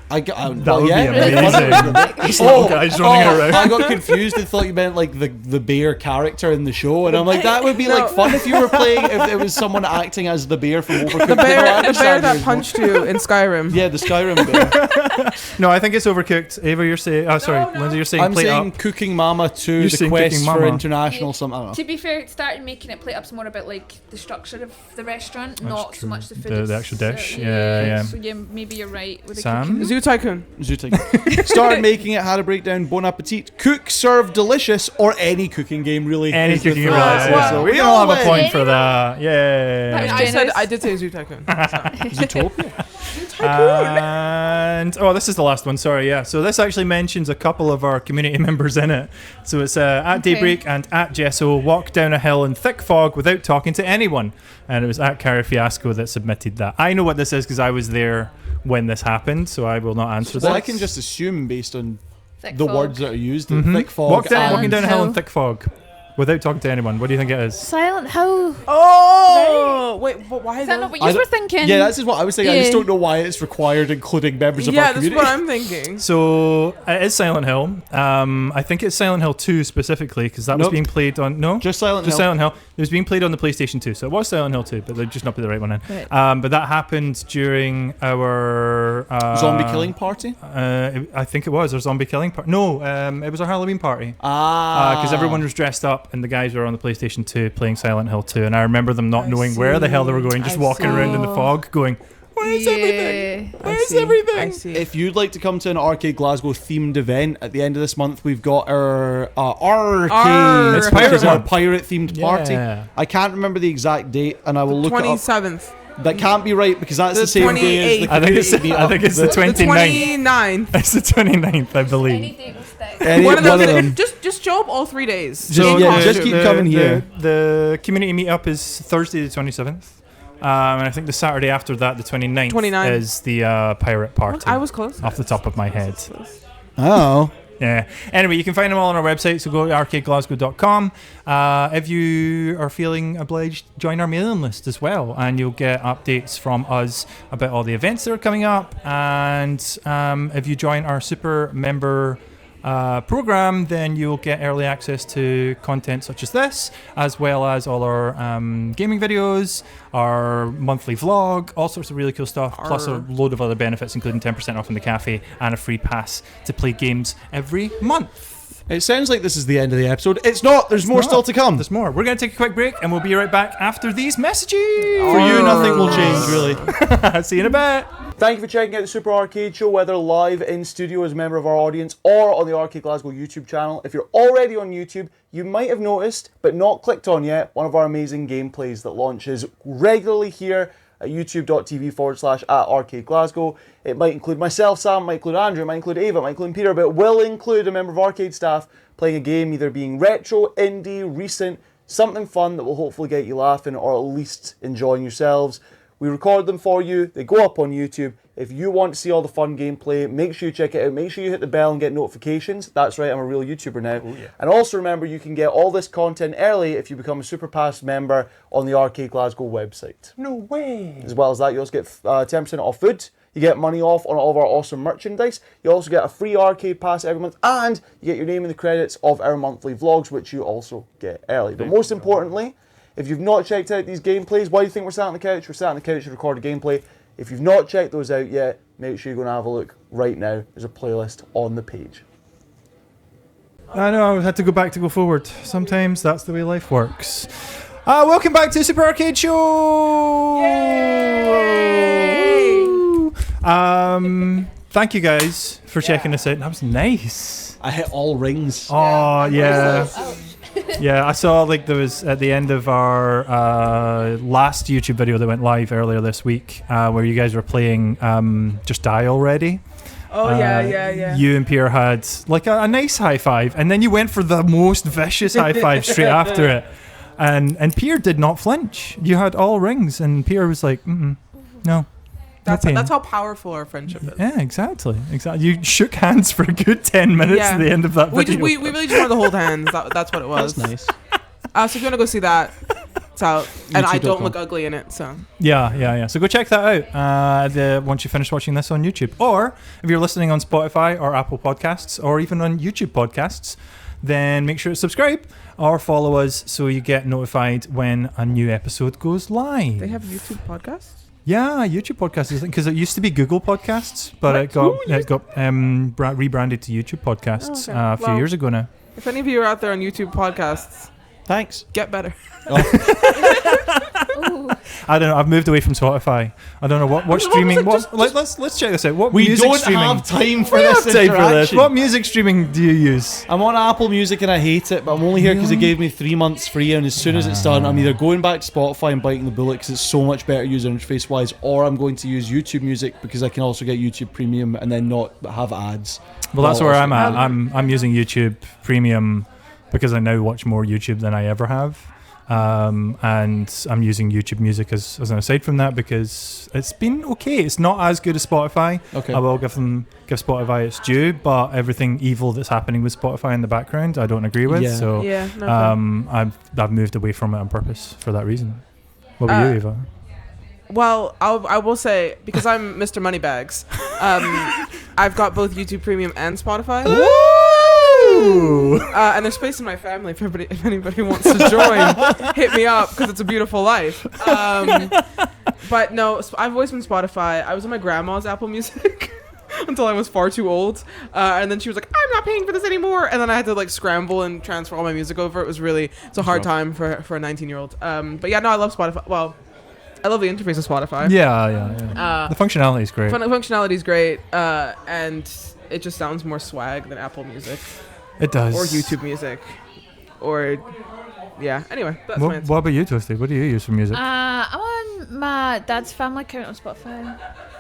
That would be Yeah. These little guys running around. I got confused. I thought you meant like the bear character in the show, and I'm like, that would be like No. fun if you were playing if it was someone acting as the bear from Overcooked. The No, I bear understand that yours. punched you in Skyrim. Yeah, the Skyrim bear. No, I think it's Overcooked. Ava, you're saying. Oh, sorry, No. Lindsay, you're saying I'm Plate saying Up. Cooking Mama 2, You're the saying quest Cooking for Mama. international something. I don't know. To be fair, it started making it Play Up's more about like the structure of the restaurant, not true. so much the food. The actual dish. Yeah, yeah. So yeah, maybe you're right with the Sam? cooking. Zoo Tycoon. Started making it, had a breakdown, bon appetit, cook, serve, delicious, or any cooking game really. Any is the cooking thing. really. well, So we we all have a win. point for that. That was Yay. I did say Zoo Tycoon. So. Zootopia. And this is the last one. Sorry, yeah. So this actually mentions a couple of our community members in it. So it's at Daybreak and at Gesso walked down a hill in thick fog without talking to anyone, and it was at Cara Fiasco that submitted that. I know what this is because I was there when this happened, so I will not answer Well, this. I can just assume based on Thick the fog. words that are used, Mhm. thick fog. Walking Silent down a hill in Hill. thick fog without talking to anyone. What do you think it is? Silent Hill. Oh, wait, but why Is that not what I you don't- were thinking? Yeah, that's just what I was saying. I just Yeah. don't know why it's required, including members of Yeah, our that's community. what I'm thinking. So it is Silent Hill. I think it's Silent Hill 2 specifically because that was Nope. being played on Just Silent Hill. Silent Hill. It was being played on the PlayStation 2, so it was Silent Hill 2, but they've just not put the right one in. Right. But that happened during our Zombie killing party. I think it was our zombie killing party. No, it was our Halloween party. Ah, Because everyone was dressed up and the guys were on the PlayStation 2 playing Silent Hill 2, and I remember them not I knowing where the hell they were going, just I walking around in the see. fog, going, "Where's everything? Where's everything?" I see. If you'd like to come to an R-CADE Glasgow themed event at the end of this month, we've got our R-CADE. It's pirate which is our month. pirate themed party. Yeah. I can't remember the exact date, and I will look it up. 27th. That can't be right because that's The the same day as the 28th. I think it's community I think it's the meetup. 29th. 29th. It's the 29th, I believe. Anything will stick. Any One of one those of days. them. Just show up all 3 days. So In yeah, costume. just keep coming here. The community meetup is Thursday the 27th. And I think the Saturday after that, the 29th, 29th. is the pirate party. I was close. off the top of my head. Oh. Yeah. Anyway, you can find them all on our website, so go to arcadeglasgow.com. If you are feeling obliged, join our mailing list as well, and you'll get updates from us about all the events that are coming up. And if you join our super member program, then you'll get early access to content such as this, as well as all our gaming videos, our monthly vlog, all sorts of really cool stuff, plus a load of other benefits, including 10% off in the cafe and a free pass to play games every month. It sounds like this is the end of the episode. It's not. There's more still to come. There's more. We're going to take a quick break, and we'll be right back after these messages. For you, nothing will change, really. See you in a bit. Thank you for checking out the Super Arcade Show, whether live in studio as a member of our audience or on the R-CADE Glasgow YouTube channel. If you're already on YouTube, you might have noticed, but not clicked on yet, one of our amazing gameplays that launches regularly here at youtube.tv/@R-CADE Glasgow. It might include myself, Sam, might include Andrew, might include Ava, might include Peter, but it will include a member of R-CADE staff playing a game either being retro, indie, recent, something fun that will hopefully get you laughing or at least enjoying yourselves. We record them for you. They go up on YouTube. If you want to see all the fun gameplay, make sure you check it out. Make sure you hit the bell and get notifications. That's right, I'm a real YouTuber now. Oh, yeah. And also remember, you can get all this content early if you become a Super Pass member on the R-CADE Glasgow website. No way. As well as that, you also get 10% off food. You get money off on all of our awesome merchandise. You also get a free arcade pass every month, and you get your name in the credits of our monthly vlogs, which you also get early. But most importantly, if you've not checked out these gameplays, why do you think we're sat on the couch? We're sat on the couch to record a gameplay. If you've not checked those out yet, make sure you go and have a look right now. There's a playlist on the page. I know, I had to go back to go forward. Sometimes that's the way life works. Welcome back to Super Arcade Show! Yay! Woo! Thank you guys for checking this out. That was nice. I hit all rings. Oh, yeah. Yeah, I saw like there was at the end of our last YouTube video that went live earlier this week where you guys were playing Just Die Already. Oh, yeah. You and Pierre had like a nice high five, and then you went for the most vicious high five straight after it. And Pierre did not flinch. You had all rings, and Pierre was like, no. That's how powerful our friendship is. Yeah, exactly. You shook hands for a good 10 minutes at the end of that video. We really just wanted to hold hands. That's what it was. That's nice. So if you want to go see that, it's out. And I don't YouTube.com. look ugly in it, so. Yeah. So go check that out once you finish watching this on YouTube. Or if you're listening on Spotify or Apple Podcasts or even on YouTube Podcasts, then make sure to subscribe or follow us so you get notified when a new episode goes live. They have YouTube podcasts? Yeah, YouTube Podcasts, because it used to be Google Podcasts, but it got rebranded to YouTube Podcasts a few years ago now. If any of you are out there on YouTube podcasts, Thanks. get better. I don't know. I've moved away from Spotify. I don't know what streaming. Let's check this out. What We music don't streaming? have time for We this have time for this. interaction. What music streaming do you use? I'm on Apple Music and I hate it, but I'm only here because it gave me 3 months free, and as soon as it's done, I'm either going back to Spotify and biting the bullet because it's so much better user interface wise, or I'm going to use YouTube Music because I can also get YouTube Premium and then not have ads. Well, that's where I'm at. Um, I'm using YouTube Premium because I now watch more YouTube than I ever have. And I'm using YouTube Music as an aside from that because it's been okay. It's not as good as Spotify. Okay. I will give Spotify its due, but everything evil that's happening with Spotify in the background, I don't agree with. Yeah. So Yeah. No, I've moved away from it on purpose for that reason. What about you, Eva? well, I will say, because I'm Mr. Moneybags, I've got both YouTube Premium and Spotify. And there's space in my family if anybody wants to join. Hit me up because it's a beautiful life. But no, I've always been Spotify. I was on my grandma's Apple Music until I was far too old, and then she was like, "I'm not paying for this anymore," and then I had to like scramble and transfer all my music over. It's a hard time for a 19-year-old. But yeah, no, I love Spotify. Well, I love the interface of Spotify. Yeah. The functionality is great. Functionality is great, and it just sounds more swag than Apple Music. It does. Or YouTube Music, or yeah. Anyway, that's my answer. What about you, Toasty? What do you use for music? I'm on my dad's family account on Spotify,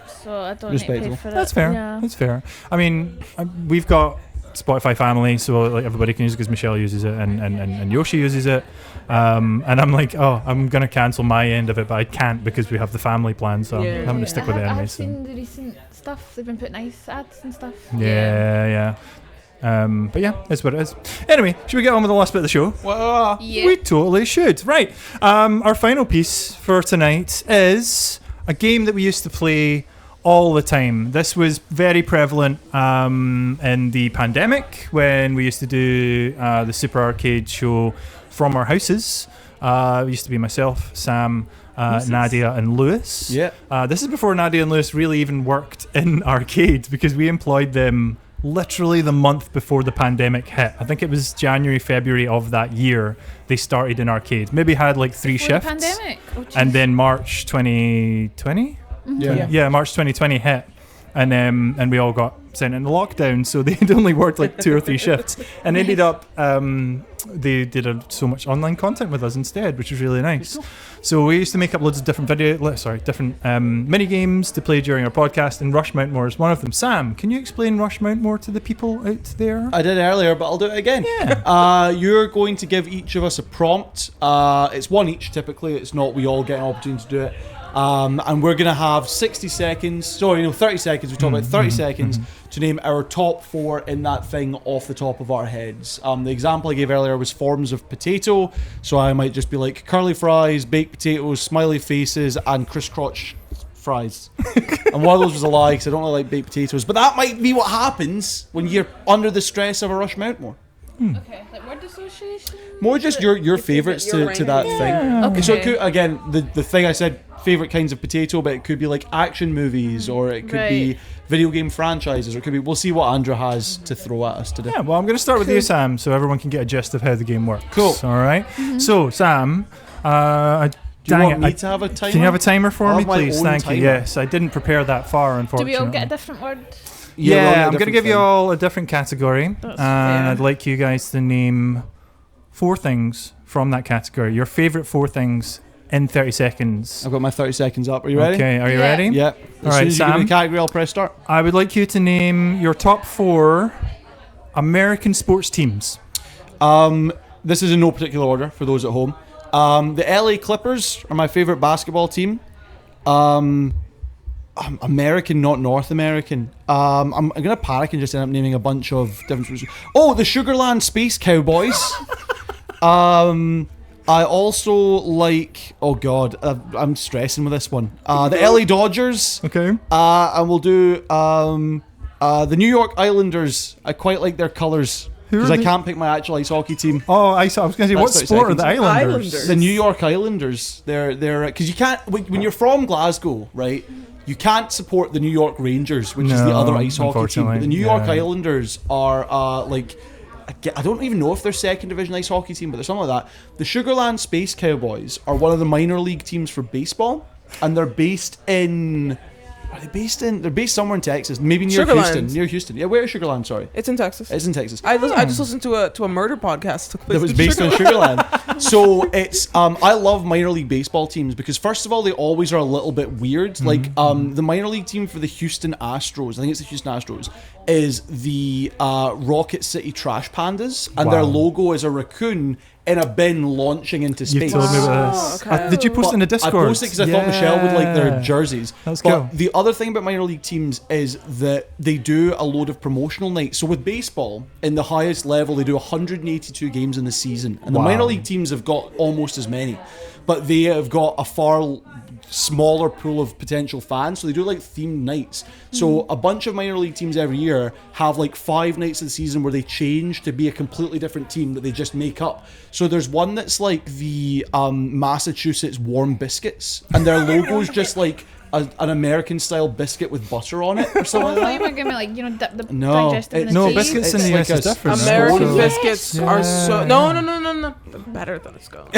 so I don't need to pay Respectable. for it. That's fair. Yeah. That's fair. I mean, we've got Spotify family, so like everybody can use it because Mishelle uses it and Yoshi uses it. And I'm like, oh, I'm gonna cancel my end of it, but I can't because we have the family plan, so Yeah. I'm having to stick with it anyway. I've So. seen the recent stuff. They've been putting nice ads and stuff. Yeah. But yeah, that's what it is. Anyway, should we get on with the last bit of the show? Well, Yeah. We totally should. Right. Our final piece for tonight is a game that we used to play all the time. This was very prevalent in the pandemic when we used to do the Super R-CADE show from our houses. It used to be myself, Sam, Nadia and Lewis. Yeah. This is before Nadia and Lewis really even worked in R-CADE because we employed them literally the month before the pandemic hit. I think it was January, February of that year they started in R-CADE. Maybe had like 3 Before the shifts. pandemic. Oh, And jeez. then March 2020? Yeah. March 2020 hit. And we all got sent into lockdown, so they'd only worked like 2 or 3 shifts, and ended up they did so much online content with us instead, which was really nice. So we used to make up loads of different different mini games to play during our podcast, and Rush Mountmore is one of them. Sam, can you explain Rush Mountmore to the people out there? I did earlier, but I'll do it again. Yeah. You're going to give each of us a prompt. It's one each typically. It's not we all get an opportunity to do it. And we're going to have 30 seconds. We talk about 30 seconds to name our top 4 in that thing off the top of our heads. The example I gave earlier was forms of potato. So I might just be like curly fries, baked potatoes, smiley faces, and crisscross fries. And one of those was a lie because I don't really like baked potatoes. But that might be what happens when you're under the stress of a Rush Mountmore. Okay, like word association. More just your favourites your to that ranking. thing. Okay. So it could, again, the thing I said, favourite kinds of potato, but it could be like action movies, or it could be Right. video game franchises, or it could be, we'll see what Andrew has to throw at us today. Yeah, well, I'm going to start with you, Sam, so everyone can get a gist of how the game works. Cool. All right. So, Sam, Do you dang want it, me to have a timer? can you have a timer for I'll me, have my please? own Thank timer. you. Yes, I didn't prepare that far, Do unfortunately. we all get a different word? Yeah, we're on Yeah, a I'm going to different give you thing. all a different category, and That's fair. I'd like you guys to name 4 things from that category. Your favourite 4 things in 30 seconds. I've got my 30 seconds up. Are you ready? Okay, are you Yeah. ready? Yeah. All As right, soon as you give me Sam. the category, I'll press start. I would like you to name your top 4 American sports teams. This is in no particular order for those at home. The LA Clippers are my favourite basketball team. American, not North American. I'm going to panic and just end up naming a bunch of different... Oh, the Sugarland Space Cowboys. I also like... Oh, God. I'm stressing with this one. The LA Dodgers. Okay. And we'll do the New York Islanders. I quite like their colours. Who are Because I they? can't pick my actual ice hockey team. Oh, I was going to say, what That's 30 sport are the seconds. Islanders? Islanders. The New York Islanders. They're because you can't when you're from Glasgow, right? You can't support the New York Rangers, which is the No, other ice hockey team. But the unfortunately, New York yeah. Islanders are like I don't even know if they're second division ice hockey team, but they're something like that. The Sugarland Space Cowboys are one of the minor league teams for baseball, and they're based in. Are they based in? They're based somewhere in Texas, maybe near Sugarland. Houston. Near Houston. Yeah, where is Sugarland? Sorry, It's in Texas. it's in Texas. I just listened to a murder podcast That was based on Sugarland. So it's I love minor league baseball teams because first of all they always are a little bit weird. Like the minor league team for the Houston Astros, I think it's the Houston Astros, is the Rocket City Trash Pandas, and their Wow. logo is a raccoon in a bin launching into You space. told me about this. okay. Did you post it in the Discord? I posted because I thought Mishelle would like their jerseys. That's but cool. the other thing about minor league teams is that they do a load of promotional nights. So with baseball, in the highest level, they do 182 games in the season. And the Wow. minor league teams have got almost as many. But they have got a far smaller pool of potential fans, so they do like themed nights. So a bunch of minor league teams every year have like 5 nights of the season where they change to be a completely different team that they just make up. So there's one that's like the Massachusetts Warm Biscuits, and their logo's just like an American style biscuit with butter on it or something I thought you like were gonna like dip the No, digestive in it's- the No, tea. biscuits in It's the like US is a different. right? American Totally. biscuits are so no better than a scone.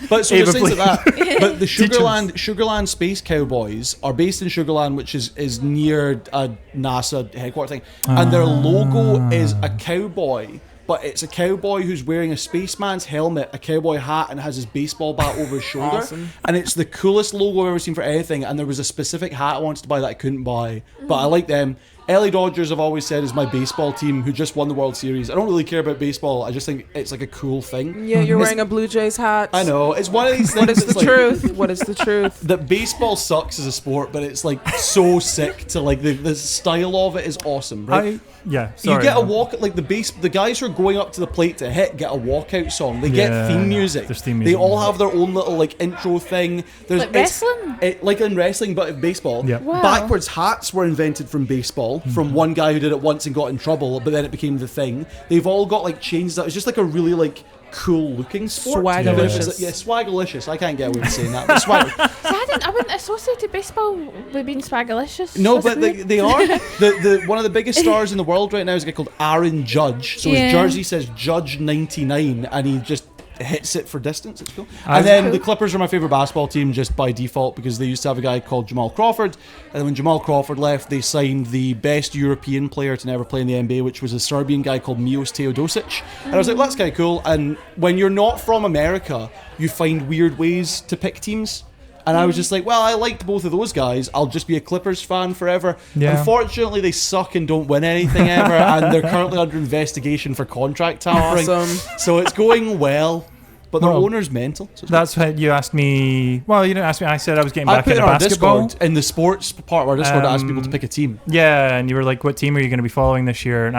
But so Ava, there's things like that. But the Teach us. Sugarland Space Cowboys are based in Sugarland, which is near a NASA headquarters thing, and their logo is a cowboy. But it's a cowboy who's wearing a spaceman's helmet, a cowboy hat, and has his baseball bat over his shoulder. Awesome. And it's the coolest logo I've ever seen for anything. And there was a specific hat I wanted to buy that I couldn't buy, but I like them. LA Dodgers, I've always said, is my baseball team who just won the World Series. I don't really care about baseball. I just think it's like a cool thing. Yeah, you're wearing a Blue Jays hat. I know. It's one of these things. What is that's the like- truth? What is the truth? That baseball sucks as a sport, but it's like so sick to like the style of it is awesome, right? Sorry. You get a walk like the guys who are going up to the plate to hit get a walkout song. They get Yeah, theme music. there's theme They music. all have their own little like intro thing. There's Like wrestling? like in wrestling, but in baseball. Yeah. Wow. Backwards hats were invented from baseball from one guy who did it once and got in trouble, but then it became the thing. They've all got like chains that it's just like a really like cool looking sport. Swagalicious. Yeah, swagalicious. I can't get away with saying that. But swag. I wouldn't associate baseball with being swagalicious. No, That's but weird. they are. The one of the biggest stars in the world right now is a guy called Aaron Judge. So Yeah. his jersey says Judge 99, and he just hits it for distance. It's cool. I've- And then Cool. the Clippers are my favorite basketball team just by default because they used to have a guy called Jamal Crawford, and when Jamal Crawford left, they signed the best European player to never play in the NBA, which was a Serbian guy called Milos Teodosic. And I was like, well, that's kind of cool. And when you're not from America, you find weird ways to pick teams. And I was just like, well, I liked both of those guys. I'll just be a Clippers fan forever. Yeah. Unfortunately, they suck and don't win anything ever, and they're currently under investigation for contract tampering. Awesome. So it's going well, but their Well, owner's mental. So it's That's what you asked me. Well, you didn't ask me. I said I was getting I back put into in our basketball. Discord, in the sports part of our Discord, I asked people to pick a team. Yeah, and you were like, "What team are you going to be following this year?" And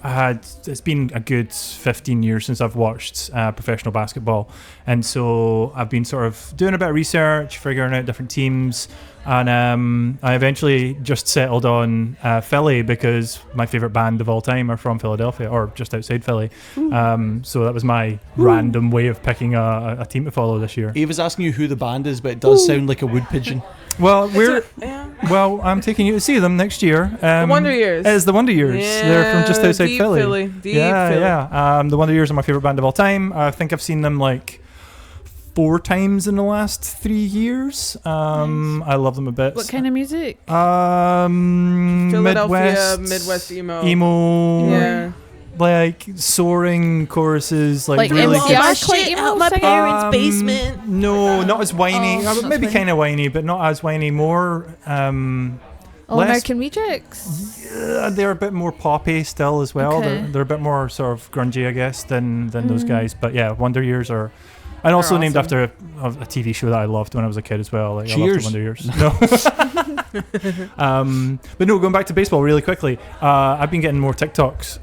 it's been a good 15 years since I've watched professional basketball, and so I've been sort of doing a bit of research, figuring out different teams, and I eventually just settled on Philly because my favorite band of all time are from Philadelphia or just outside Philly. So that was my random way of picking a team to follow this year. Ava's asking you who the band is, but it does sound like a wood pigeon. Well, Yeah. I'm taking you to see them next year. The Wonder Years. It's the Wonder Years. They're from just outside deep Philly. Deep yeah, Philly. yeah. The Wonder Years are my favorite band of all time. I think I've seen them like 4 times in the last 3 years. I love them a bit. What kind of music? Philadelphia, Midwest, Midwest emo. emo, like soaring choruses, like really good. NPR quite emo singing? No, not as whiny. Oh, Maybe that's kind of whiny, but not as whiny. More. All less- American Rejects. They're a bit more poppy still as well. Okay. They're a bit more sort of grungy, I guess, than those guys. But yeah, Wonder Years are. And also They're named awesome. after a TV show that I loved when I was a kid as well. Like, Cheers. I loved the Wonder Years. No. But no, going back to baseball really quickly. I've been getting more TikToks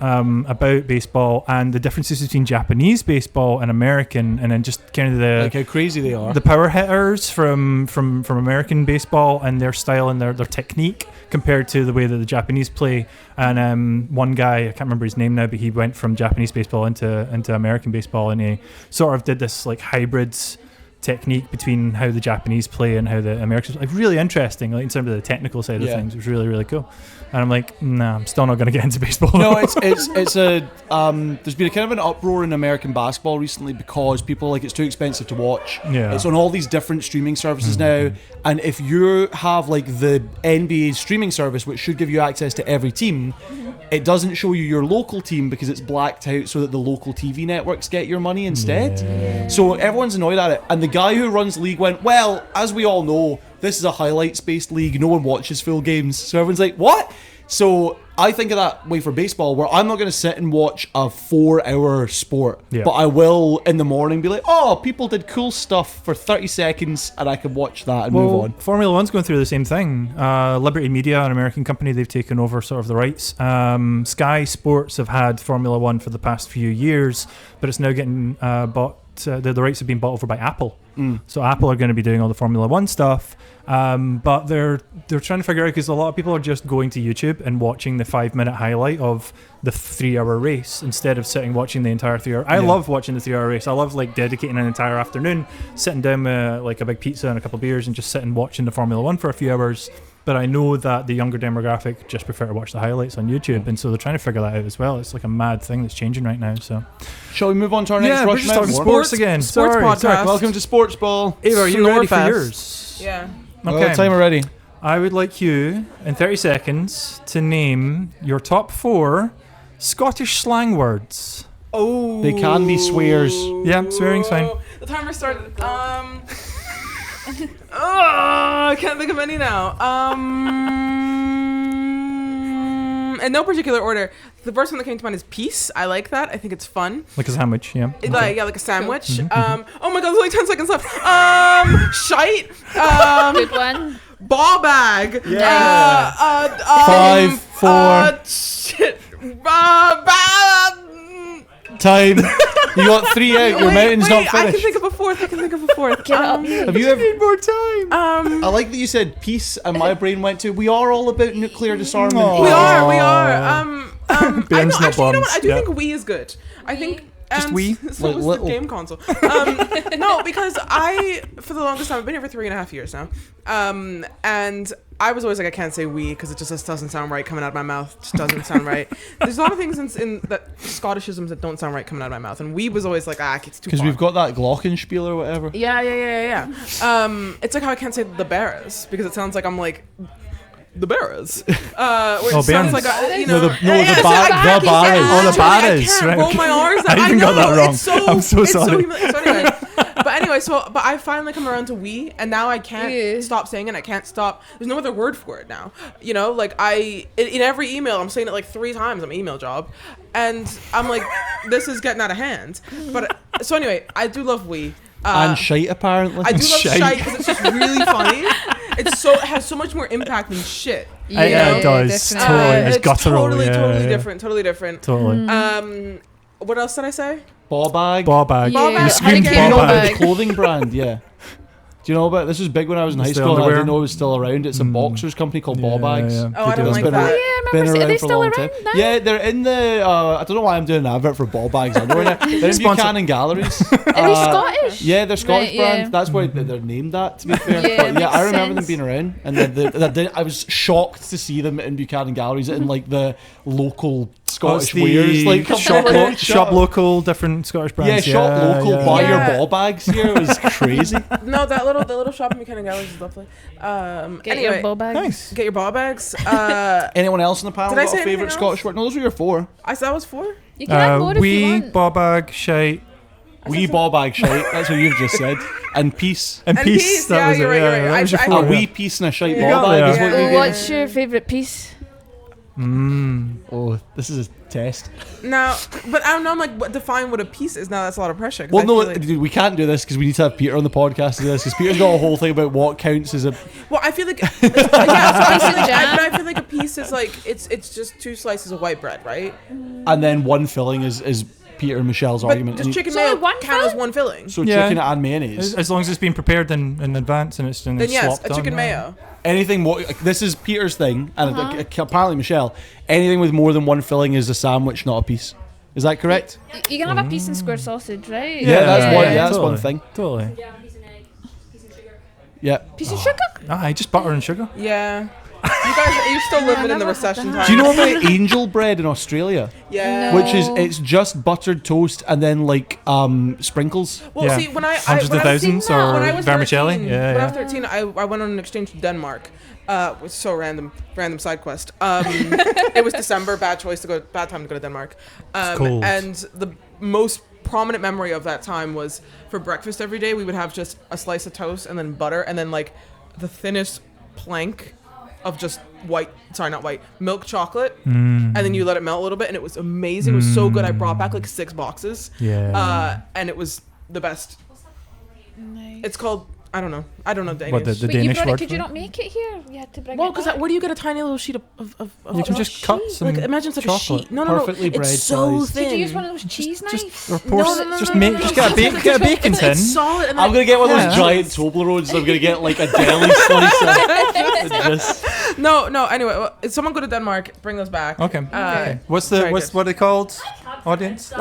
about baseball and the differences between Japanese baseball and American, and then just kind of Like how crazy they are. the power hitters from American baseball and their style and their technique compared to the way that the Japanese play. And one guy, I can't remember his name now, but he went from Japanese baseball into American baseball, and he sort of did this like hybrids technique between how the Japanese play and how the Americans, like, really interesting, like in terms of the technical side of things. It was really, really cool. And I'm like, nah, I'm still not going to get into baseball. No, it's a there's been a kind of an uproar in American basketball recently because people are like, it's too expensive to watch. Yeah. It's on all these different streaming services now, and if you have like the NBA streaming service, which should give you access to every team, it doesn't show you your local team because it's blacked out so that the local TV networks get your money instead. Yeah. So everyone's annoyed at it, and the guy who runs the league went, well, as we all know, this is a highlights-based league. No one watches full games. So everyone's like, what? So I think of that way for baseball, where I'm not going to sit and watch a 4-hour sport, but I will in the morning be like, oh, people did cool stuff for 30 seconds, and I can watch that and move on. Formula One's going through the same thing. Liberty Media, an American company, they've taken over sort of the rights. Sky Sports have had Formula One for the past few years, but it's now getting bought. The rights have been bought over by Apple. So Apple are going to be doing all the Formula One stuff, but they're trying to figure out, because a lot of people are just going to YouTube and watching the 5-minute highlight of the 3-hour race instead of sitting watching the entire 3-hour. I love watching the 3-hour race. I love like dedicating an entire afternoon, sitting down with like a big pizza and a couple of beers and just sitting watching the Formula One for a few hours. But I know that the younger demographic just prefer to watch the highlights on YouTube, and so they're trying to figure that out as well. It's like a mad thing that's changing right now. So, shall we move on to our next we're Rush just talking Mountmore? sports again. Sports Sorry. podcast. Welcome to Sports Ball. Ava, are you ready for Snorefest. yours? Yeah. Okay. Timer ready. I would like you, in 30 seconds, to name your top 4 Scottish slang words. Oh. They can be swears. Yeah, swearing's fine. The timer started. I can't think of any now. In no particular order. The first one that came to mind is peace. I like that. I think it's fun. Like a sandwich, yeah. Like a sandwich. Oh my god, there's only 10 seconds left. Shite. Good one. Ball bag. Yeah. 5, 4. Shit. Time. You got 3 out. Your mountain's not I can finished. think of a fourth. Get it up. Have you ever? Need more time. I like that you said peace, and my brain went to, we are all about nuclear disarmament. We are. I know, Bane's not actually, you know what? I bombs. do Yeah. think Wii is good. I think. Just and Wii? So Like is little- the game console. No, because for the longest time, I've been here for 3.5 years now. And I was always like, I can't say Wii because it just doesn't sound right coming out of my mouth. It just doesn't sound right. There's a lot of things in that Scottishisms that don't sound right coming out of my mouth. And Wii was always like, it's too Because far. we've got that glockenspiel or whatever. Yeah. It's like how I can't say the Bears because it sounds like I'm like the Bears. Where it sounds Bairns. like the the Barras. Oh, the Barras, I can't right, roll okay. my R's. I even got that wrong. It's so, I'm so sorry. Anyway, but I finally come around to Wii, and now I can't stop saying it. I can't stop. There's no other word for it now. You know, like in every email, I'm saying it like 3 times. I'm an email job, and I'm like, this is getting out of hand. But so anyway, I do love Wii. And shite, apparently. I do love Shite. shite because it's just really funny. It has so much more impact than shit. Yeah, it does. definitely. Totally. It's It's guttural. totally Yeah. different. Totally different. Totally. What else did I say? Ball bag. Ball bag. Yeah. You Ball screamed bag. ball You know bag. the clothing brand, yeah. Do you know about this? Was big when I was in high It's the school, and I underwear. didn't know it was still around. It's a boxers company called Ball Bags. Oh, I They don't do. like been that. around- Yeah, I Been remember. Are around they for a still long around time. now? Yeah, they're in the. I don't know why I'm doing an advert for Ball Bags underwear now. They're in Sponsor. Buchanan Galleries. Are they Scottish? Yeah, they're Scottish Right, brand. yeah. That's why they're named that, to be fair. Yeah, But yeah, I makes remember them sense. being around, and then I was shocked to see them in Buchanan Galleries in like the local Scottish wares, like shop local, different Scottish Yeah, brands. shop local. Buy Yeah. your ball bags here. It was crazy. No, the little shop in Buchanan Galleries is lovely. Get Anyway, your ball bag. Nice. get your ball bags. Anyone else in the panel Did I got say a anything favourite else? Scottish word? No, those were your 4. I said that was 4. You can add more if you Wee, want. ball bag, shite, Wee ball bag shite. That's what you've just said. And peace. and And peace. peace, That yeah, was it. you're right, you're right. That was your I- four, A yeah. wee piece and a shite You ball got bag there. is what you Well, get. what's your favourite piece? Oh, this is a test. Now, but I don't know. I'm like, define what a piece is. Now that's a lot of pressure. 'cause Well, I no, feel like- dude, we can't do this because we need to have Peter on the podcast to do this because Peter's got a whole thing about what counts as a. Well, I feel like I feel like a piece is like it's just 2 slices of white bread, right? And then one filling is Peter and Michelle's But argument. does chicken So mayo one count as filling? one filling? So Yeah. chicken and mayonnaise. As long as it's been prepared in advance and it's Then yes, slopped a chicken on, mayo. Anything more. This is Peter's thing, and apparently Michelle. Anything with more than one filling is a sandwich, not a piece. Is that correct? You can have a piece and square sausage, right? Yeah, that's one. yeah, Yeah, that's totally. one thing. Totally. Yeah, piece and egg. Yeah. Piece of sugar. Just butter and sugar. Yeah. You guys, are you still living in the never had recession that. time? Do you know about angel bread in Australia? Yeah. No. Which is, it's just buttered toast and then like sprinkles. Well, Yeah. see, when I Hundreds when of I was thousands when I or was vermicelli. 13, Yeah, when I yeah. was 13, I went on an exchange to Denmark. It was so random side quest. It was December, bad time to go to Denmark. cold. And the most prominent memory of that time was for breakfast every day we would have just a slice of toast and then butter and then like the thinnest plank of just milk chocolate, and then you let it melt a little bit, and it was amazing. It was so good. I brought back like 6 boxes. Yeah. And it was the best. Nice. It's called I don't know Danish. What, the Wait, you Danish brought it, word could for you it? not make it here? You had to bring Well, it because back. where do you get a tiny little sheet of You can just cut some like imagine it's like chocolate. a sheet. No, Perfectly it's bread so sized. thin. Did you use one of those cheese knives? Or pour, No. just get a bacon tin. It's solid. And I'm gonna get one of those Yeah. giant Toblerones. I'm gonna get like a deli slice. And just No. Anyway, if someone go to Denmark, bring those back. Okay. Okay. What Very are good. they called? Audience.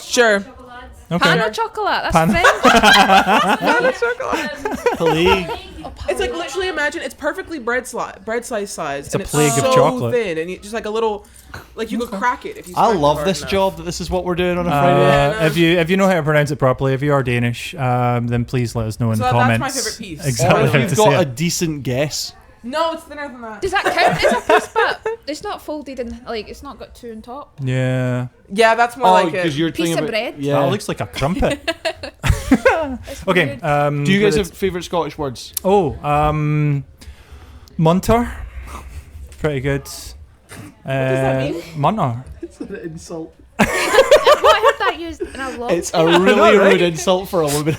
Sure. Okay. Pan or chocolate? That's Pan. French. plague. It's like literally imagine it's perfectly bread slice size. a and plague it's of so chocolate. thin, and you, just like a little, like you could crack it if you. I smacked it love hard this enough. job. That this is what we're doing on a Friday. If you know how to pronounce it properly, if you are Danish, then please let us know in So the that's comments. my favorite piece. Exactly Or if how you've to got say a it. decent guess. No, it's thinner than that. Does that count as a piece? But it's not folded in, like it's not got 2 on top. Yeah. Yeah, that's more Oh, like because it. you're Piece thinking of about bread. Yeah. That looks like a crumpet. It's Okay. weird. Do you guys but have favourite Scottish words? munter. Pretty good. What does that mean? Munter. It's an insult. Well, I heard that used and I love It's a really right? rude insult for a woman.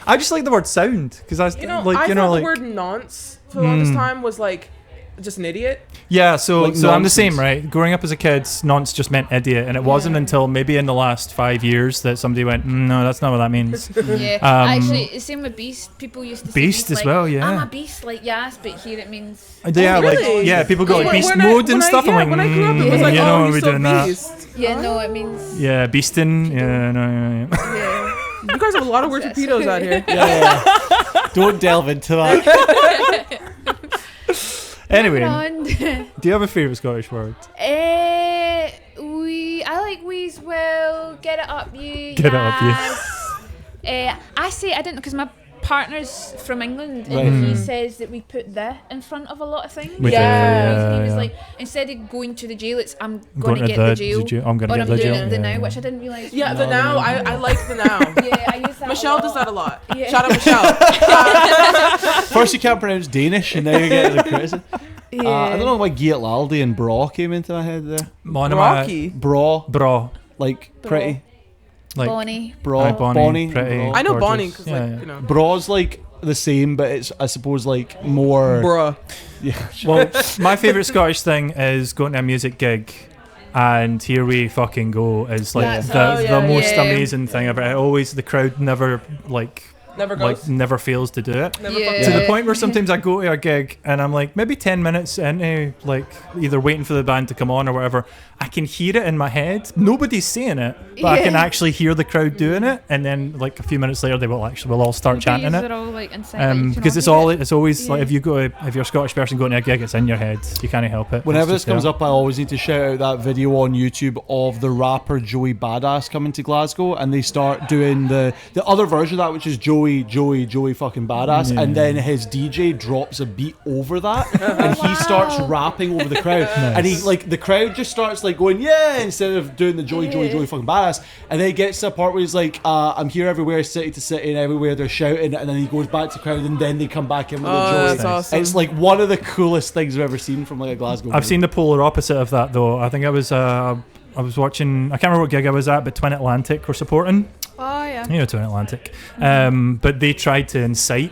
I just like the word sound because I I thought the word nonce for the longest time was like just an idiot. Yeah, so Like I'm the same, nonsense. right? Growing up as a kid, nonce just meant idiot, and it wasn't until maybe in the last 5 years that somebody went, no, that's not what that means. Yeah, actually, the same with beast. People used to say Beast as like, well, yeah. I'm a beast, like yes, but here it means. Yeah, really? like people go like When- beast when I- mode and when I- stuff. yeah, I'm like, when I grew up, it was like, you oh, know, he's we so doing that. beast. Yeah, no, it means. Yeah, beasting. Yeah, no, yeah. Yeah. You guys have a lot of words for pedos out here. Yeah. Don't delve into that. Anyway, Moving do you have a favourite Scottish word? I like we's well. Get it up, you. Get it up, you. I say I didn't because my partner's from England and Right. he says that we put the in front of a lot of things. We do, He yeah. was like, instead of going to the jail, it's I'm Going going to to get the the jail. jail. I'm gonna or get I'm the doing jail. it the Yeah, now, yeah. which I didn't realise. Yeah, the now. I like the now. Yeah, I use that. Michelle a does lot. that a lot. Yeah. Shout out Michelle. First you can't pronounce Danish, and now you get the criticism. Yeah. I don't know why Geet Laldi and bra came into my head there. One of my Rocky. Bra, bra, like pretty. like Bonnie. Bra, Aye, Bonnie, pretty. bra. I know Gorgeous. Bonnie because Yeah, like yeah. you know. Bra's like the same, but it's I suppose like more. Bruh. Yeah. Well, my favourite Scottish thing is going to a music gig, and here we fucking go is like That's- the most yeah. amazing thing about it. Always the crowd never Never goes. never fails to do it. Never Yeah. fucking To the goes. point where sometimes I go to a gig and I'm like maybe 10 minutes into like either waiting for the band to come on or whatever, I can hear it in my head. Nobody's saying it, but I can Yeah. actually hear the crowd doing it, and then like a few minutes later we'll all start chanting These it. are all, like, inside, like, you can Because it's hear all it. it's always like Yeah. if you're a Scottish person going to a gig, it's in your head. You can't help it. Whenever It's this comes just up, I always need to shout out that video on YouTube of the rapper Joey Badass coming to Glasgow, and they start doing the other version of that, which is Joey fucking Badass, Yeah. and then his DJ drops a beat over that, and he starts rapping over the crowd, and he like the crowd just starts like going yeah instead of doing the Joey fucking Badass, and then he gets to a part where he's like, I'm here everywhere, city to city, and everywhere they're shouting, and then he goes back to the crowd, and then they come back in with the Oh, Joey. that's awesome. It's like one of the coolest things I've ever seen from like a Glasgow. I've seen the polar opposite of that though. I think I was watching, I can't remember what gig I was at, but Twin Atlantic were supporting. Oh yeah. You know Twin Atlantic. But they tried to incite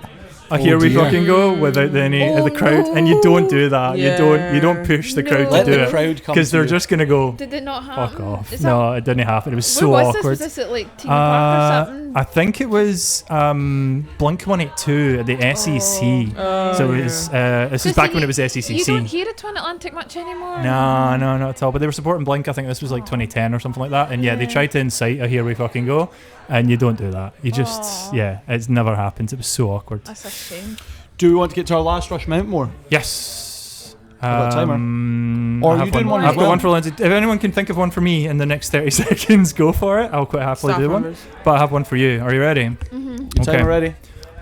a Oh, here we dear. fucking go without any of Oh, the crowd, and you don't do that. Yeah. You don't push the crowd No. to Let do the it crowd come because to they're you. just gonna go Did it not happen? fuck off. Is No, it didn't happen. It was Where so was awkward. this? Was this at like Team Park or something? I think it was Blink 182 at the SEC. So it was, this is back when it was SECC. You don't hear a Twin Atlantic much anymore? No, not at all. But they were supporting Blink. I think this was like 2010 or something like that. And yeah, they tried to incite a "Here we fucking go," and you don't do that. You just, it's never happened. It was so awkward. That's a shame. Do we want to get to our last rush Mountmore? Yes. I've got a timer. Or are you doing one? I've got one for Lindsay. If anyone can think of one for me in the next 30 seconds, go for it. I'll quite happily do one. But I have one for you. Are you ready? Mm-hmm. Your timer ready?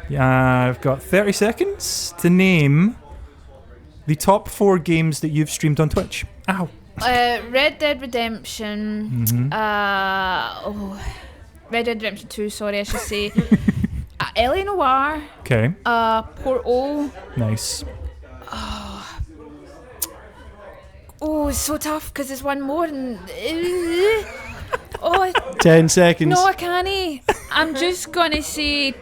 Yeah, I've got 30 seconds to name the top 4 games that you've streamed on Twitch. Ow. Red Dead Redemption. Red Dead Redemption 2, sorry, I should say. L.A. Noire. Okay. Portal. Nice. Oh, it's so tough because there's one more and 10 seconds. No, I can't. I'm just gonna say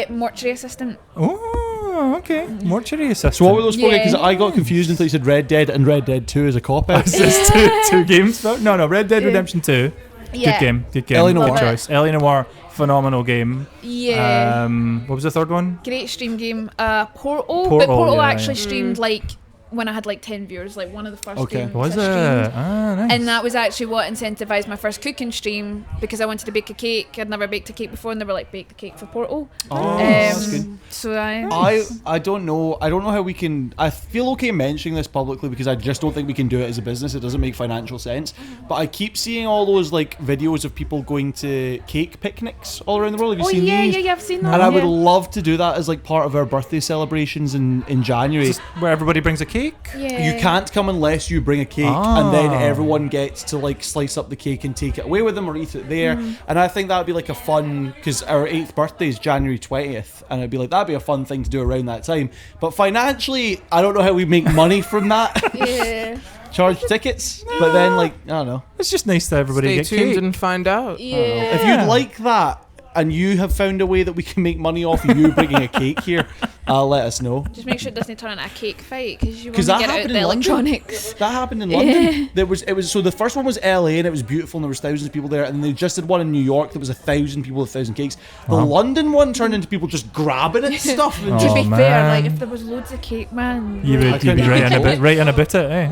Mortuary Assistant. Oh, okay. Mortuary Assistant. So what were those 4 games? Because I got confused until you said Red Dead and Red Dead 2 as a cop-out. Is this two games? No, Red Dead Redemption 2. Yeah. Good game. L.A. Noire. Good choice. L.A. Noire, phenomenal game. Yeah. What was the third one? Great stream game. Portal, but Portal yeah, actually streamed like when I had like 10 viewers, like one of the first games Was I it? streamed. Nice. And that was actually what incentivized my first cooking stream because I wanted to bake a cake. I'd never baked a cake before, and they were like, "Bake the cake for Portal." That's good. So I don't know how we can. I feel okay mentioning this publicly because I just don't think we can do it as a business. It doesn't make financial sense. But I keep seeing all those like videos of people going to cake picnics all around the world. Have you seen these? Yeah, I've seen that. And I would love to do that as like part of our birthday celebrations in January. Just where everybody brings a cake? Yeah. You can't come unless you bring a cake, and then everyone gets to like slice up the cake and take it away with them or eat it there. And I think that'd be like a fun, because our 8th birthday is January 20th, and I'd be like, that'd be a fun thing to do around that time. But financially, I don't know how we make money from that. Yeah. Charge tickets, but then like I don't know. It's just nice that everybody Stay get tuned cake. and find out. Yeah. If you'd like that, and you have found a way that we can make money off of you bringing a cake here, let us know. Just make sure it doesn't turn into a cake fight because you want 'Cause to that get out happened the in London. electronics. That happened in London. It was so the first one was LA and it was beautiful and there was thousands of people there, and they just did one in New York that was 1,000 people with 1,000 cakes. The London one turned into people just grabbing at stuff and To just be fair, man. like if there was loads of cake, man. You'd be couldn't right in a eat bit, right in a bit it, eh?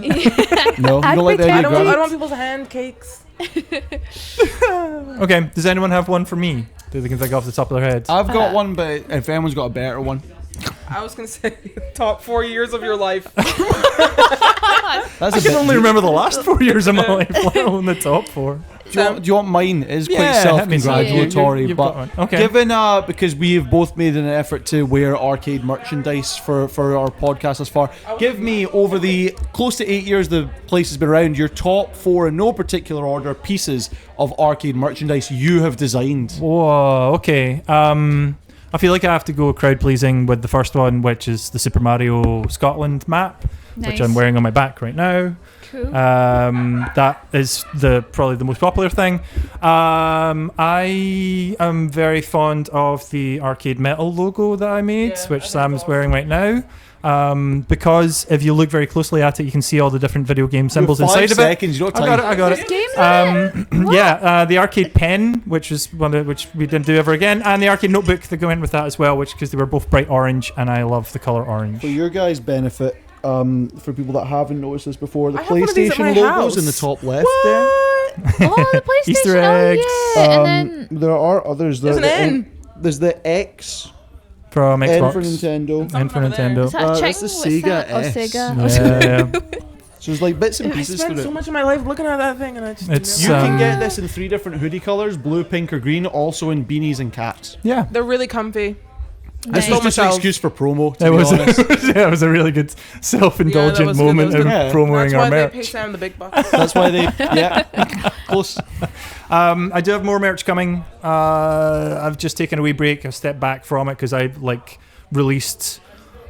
no, you don't like the idea I of don't grabbing. want people's hand cakes. Okay, does anyone have one for me that they can think off the top of their head? I've got one, but if anyone's got a better one, I was gonna say top 4 years of your life. that's I a can bit only deep. remember the last 4 years of my life, let alone the top 4. Do you want mine? It is quite Yeah, hit me. self-congratulatory, You've but got one. Okay. given because we have both made an effort to wear R-CADE merchandise for our podcast thus far, give me over the close to 8 years the place has been around your top 4 in no particular order pieces of R-CADE merchandise you have designed. Whoa, okay. I feel like I have to go crowd pleasing with the first one, which is the Super Mario Scotland map, which I'm Nice. wearing on my back right now. Cool. That is probably the most popular thing. I am very fond of the Arcade Metal logo that I made, Yeah, which I think Sam's it's wearing right now. Because if you look very closely at it, you can see all the different video game symbols You have 5 inside of it. seconds, you don't I have got time. it. Games The arcade pen, which was one which we didn't do ever again, and the arcade notebook that go in with that as well, which because they were both bright orange, and I love the color orange. For your guys' benefit, for people that haven't noticed this before, the I have one of these at PlayStation my logo's house. in the top left there. Oh, the PlayStation. Easter Oh, eggs. yeah. And then There are others. There's an N. There's the X, From N Xbox. for Nintendo. N for Is Nintendo. that a chicken? that's the What's Sega that? Oh, S. Sega. Yeah. So there's like bits and I pieces spent to so it. much of my life looking at that thing, and I just It's, You never- can get this in 3 different hoodie colors: blue, pink, or green. Also in beanies and caps. Yeah. They're really comfy. This stole was just an Michelle's. excuse for promo. To It be was, honest. yeah, it was a really good self-indulgent Yeah, that was good, moment that was of good. promoting That's our why they merch. pay Sam the big bucks. That's why they. Yeah, close. I do have more merch coming. I've just taken a wee break. I've stepped back from it because I released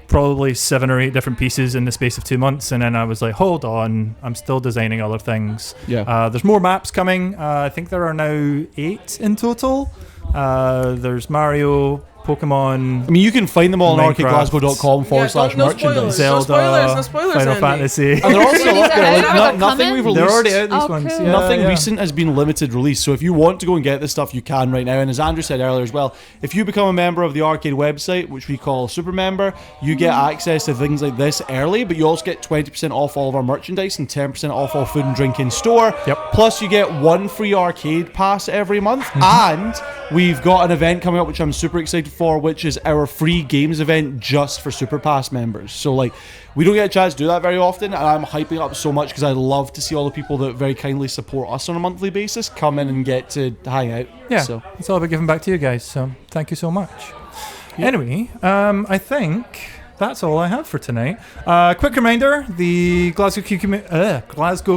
probably 7 or 8 different pieces in the space of 2 months, and then I was like, hold on, I'm still designing other things. Yeah. There's more maps coming. I think there are now 8 in total. There's Mario, Pokemon, I mean, you can find them all on Minecraft. arcadeglasgow.com/merchandise. Zelda, no spoilers, Final Andy. Fantasy. And they're also When is up it there. out? Like, Are they nothing we've coming? They're released. already out, these Oh, ones. cool. Yeah, Nothing yeah. recent has been limited release. So if you want to go and get this stuff, you can right now. And as Andrew said earlier as well, if you become a member of the R-CADE website, which we call Super Member, you get access to things like this early, but you also get 20% off all of our merchandise and 10% off all food and drink in store. Yep. Plus, you get one free arcade pass every month. And we've got an event coming up, which I'm super excited for, which is our free games event just for Super Pass members. So, like, we don't get a chance to do that very often, and I'm hyping it up so much because I love to see all the people that very kindly support us on a monthly basis come in and get to hang out. Yeah, So. it's all about giving back to you guys. So thank you so much. Anyway, I think that's all I have for tonight. Quick reminder: the Glasgow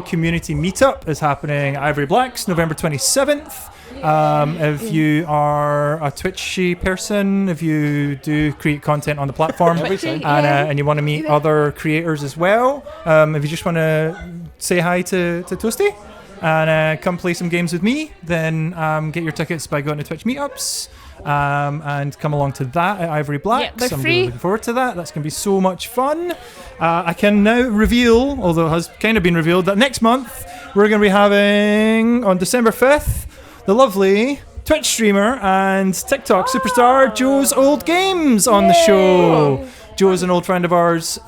Community Meetup is happening at Ivory Blacks, November 27th. If you are a Twitchy person, if you do create content on the platform, and you want to meet other creators as well, if you just want to say hi to Toasty and come play some games with me, then get your tickets by going to Twitch Meetups. And come along to that at Ivory Blacks. they're I'm free. really looking forward to that. That's going to be so much fun. I can now reveal, although it has kind of been revealed, that next month we're going to be having, on December 5th, the lovely Twitch streamer and TikTok superstar Joe's Old Games on the show. Joe is an old friend of ours.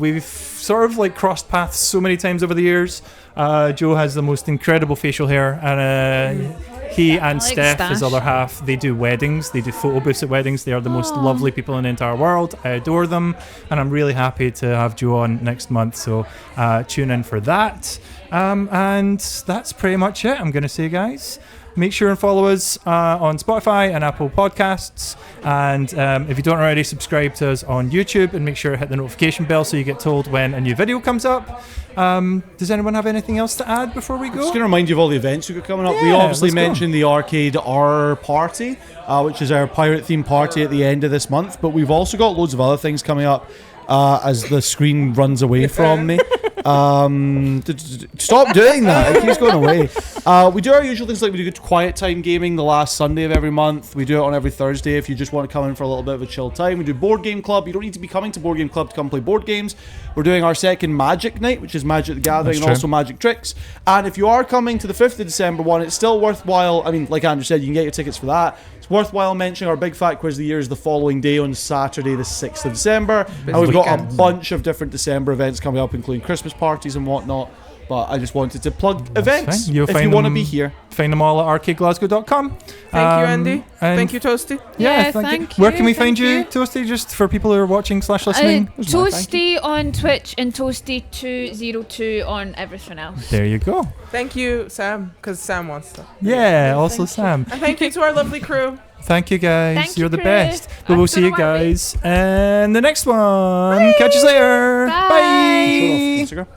We've sort of like crossed paths so many times over the years. Joe has the most incredible facial hair, and he and like Steph, stash. his other half, they do weddings. They do photo booths at weddings. They are the most lovely people in the entire world. I adore them, and I'm really happy to have Joe on next month. So tune in for that. And that's pretty much it, I'm going to say, guys. Make sure and follow us on Spotify and Apple Podcasts. And if you don't already, subscribe to us on YouTube and make sure to hit the notification bell so you get told when a new video comes up. Does anyone have anything else to add before we I'm just go? going to remind you of all the events we've got coming up. We Yeah, obviously let's go. mentioned the R-CADE R party, which is our pirate themed party at the end of this month. But we've also got loads of other things coming up as the screen runs away from me. Stop doing that. It keeps going away. We do our usual things, like we do quiet time gaming the last Sunday of every month. We do it on every Thursday if you just want to come in for a little bit of a chill time. We do board game club. You don't need to be coming to board game club to come play board games. We're doing our second Magic night, which is Magic the Gathering and That's also Magic Tricks. And if you are coming to the 5th of December one, it's still worthwhile. I mean, like Andrew said, you can get your tickets for that. It's worthwhile mentioning our big fat quiz of the year is the following day on Saturday, the 6th of December. And we've got a bunch of different December events coming up, including Christmas parties and whatnot. But I just wanted to plug events fine. You'll if find you want to them- be here. Find them all at arcadeglasgow.com. Thank you, Andy. and- Thank you, Toasty. Yeah, thank Where you, can we find thank you, you. Toasty, just for people who are watching / listening? Toasty on Twitch and Toasty202 on everything else. There you go. Thank you, Sam, because Sam wants to. Yeah, also Sam. And thank you to our lovely crew. Thank you, guys. Thank You're you, the Chris. best. But we'll After see you a while, guys in the next one. Catch you later. Bye. Bye. Instagram.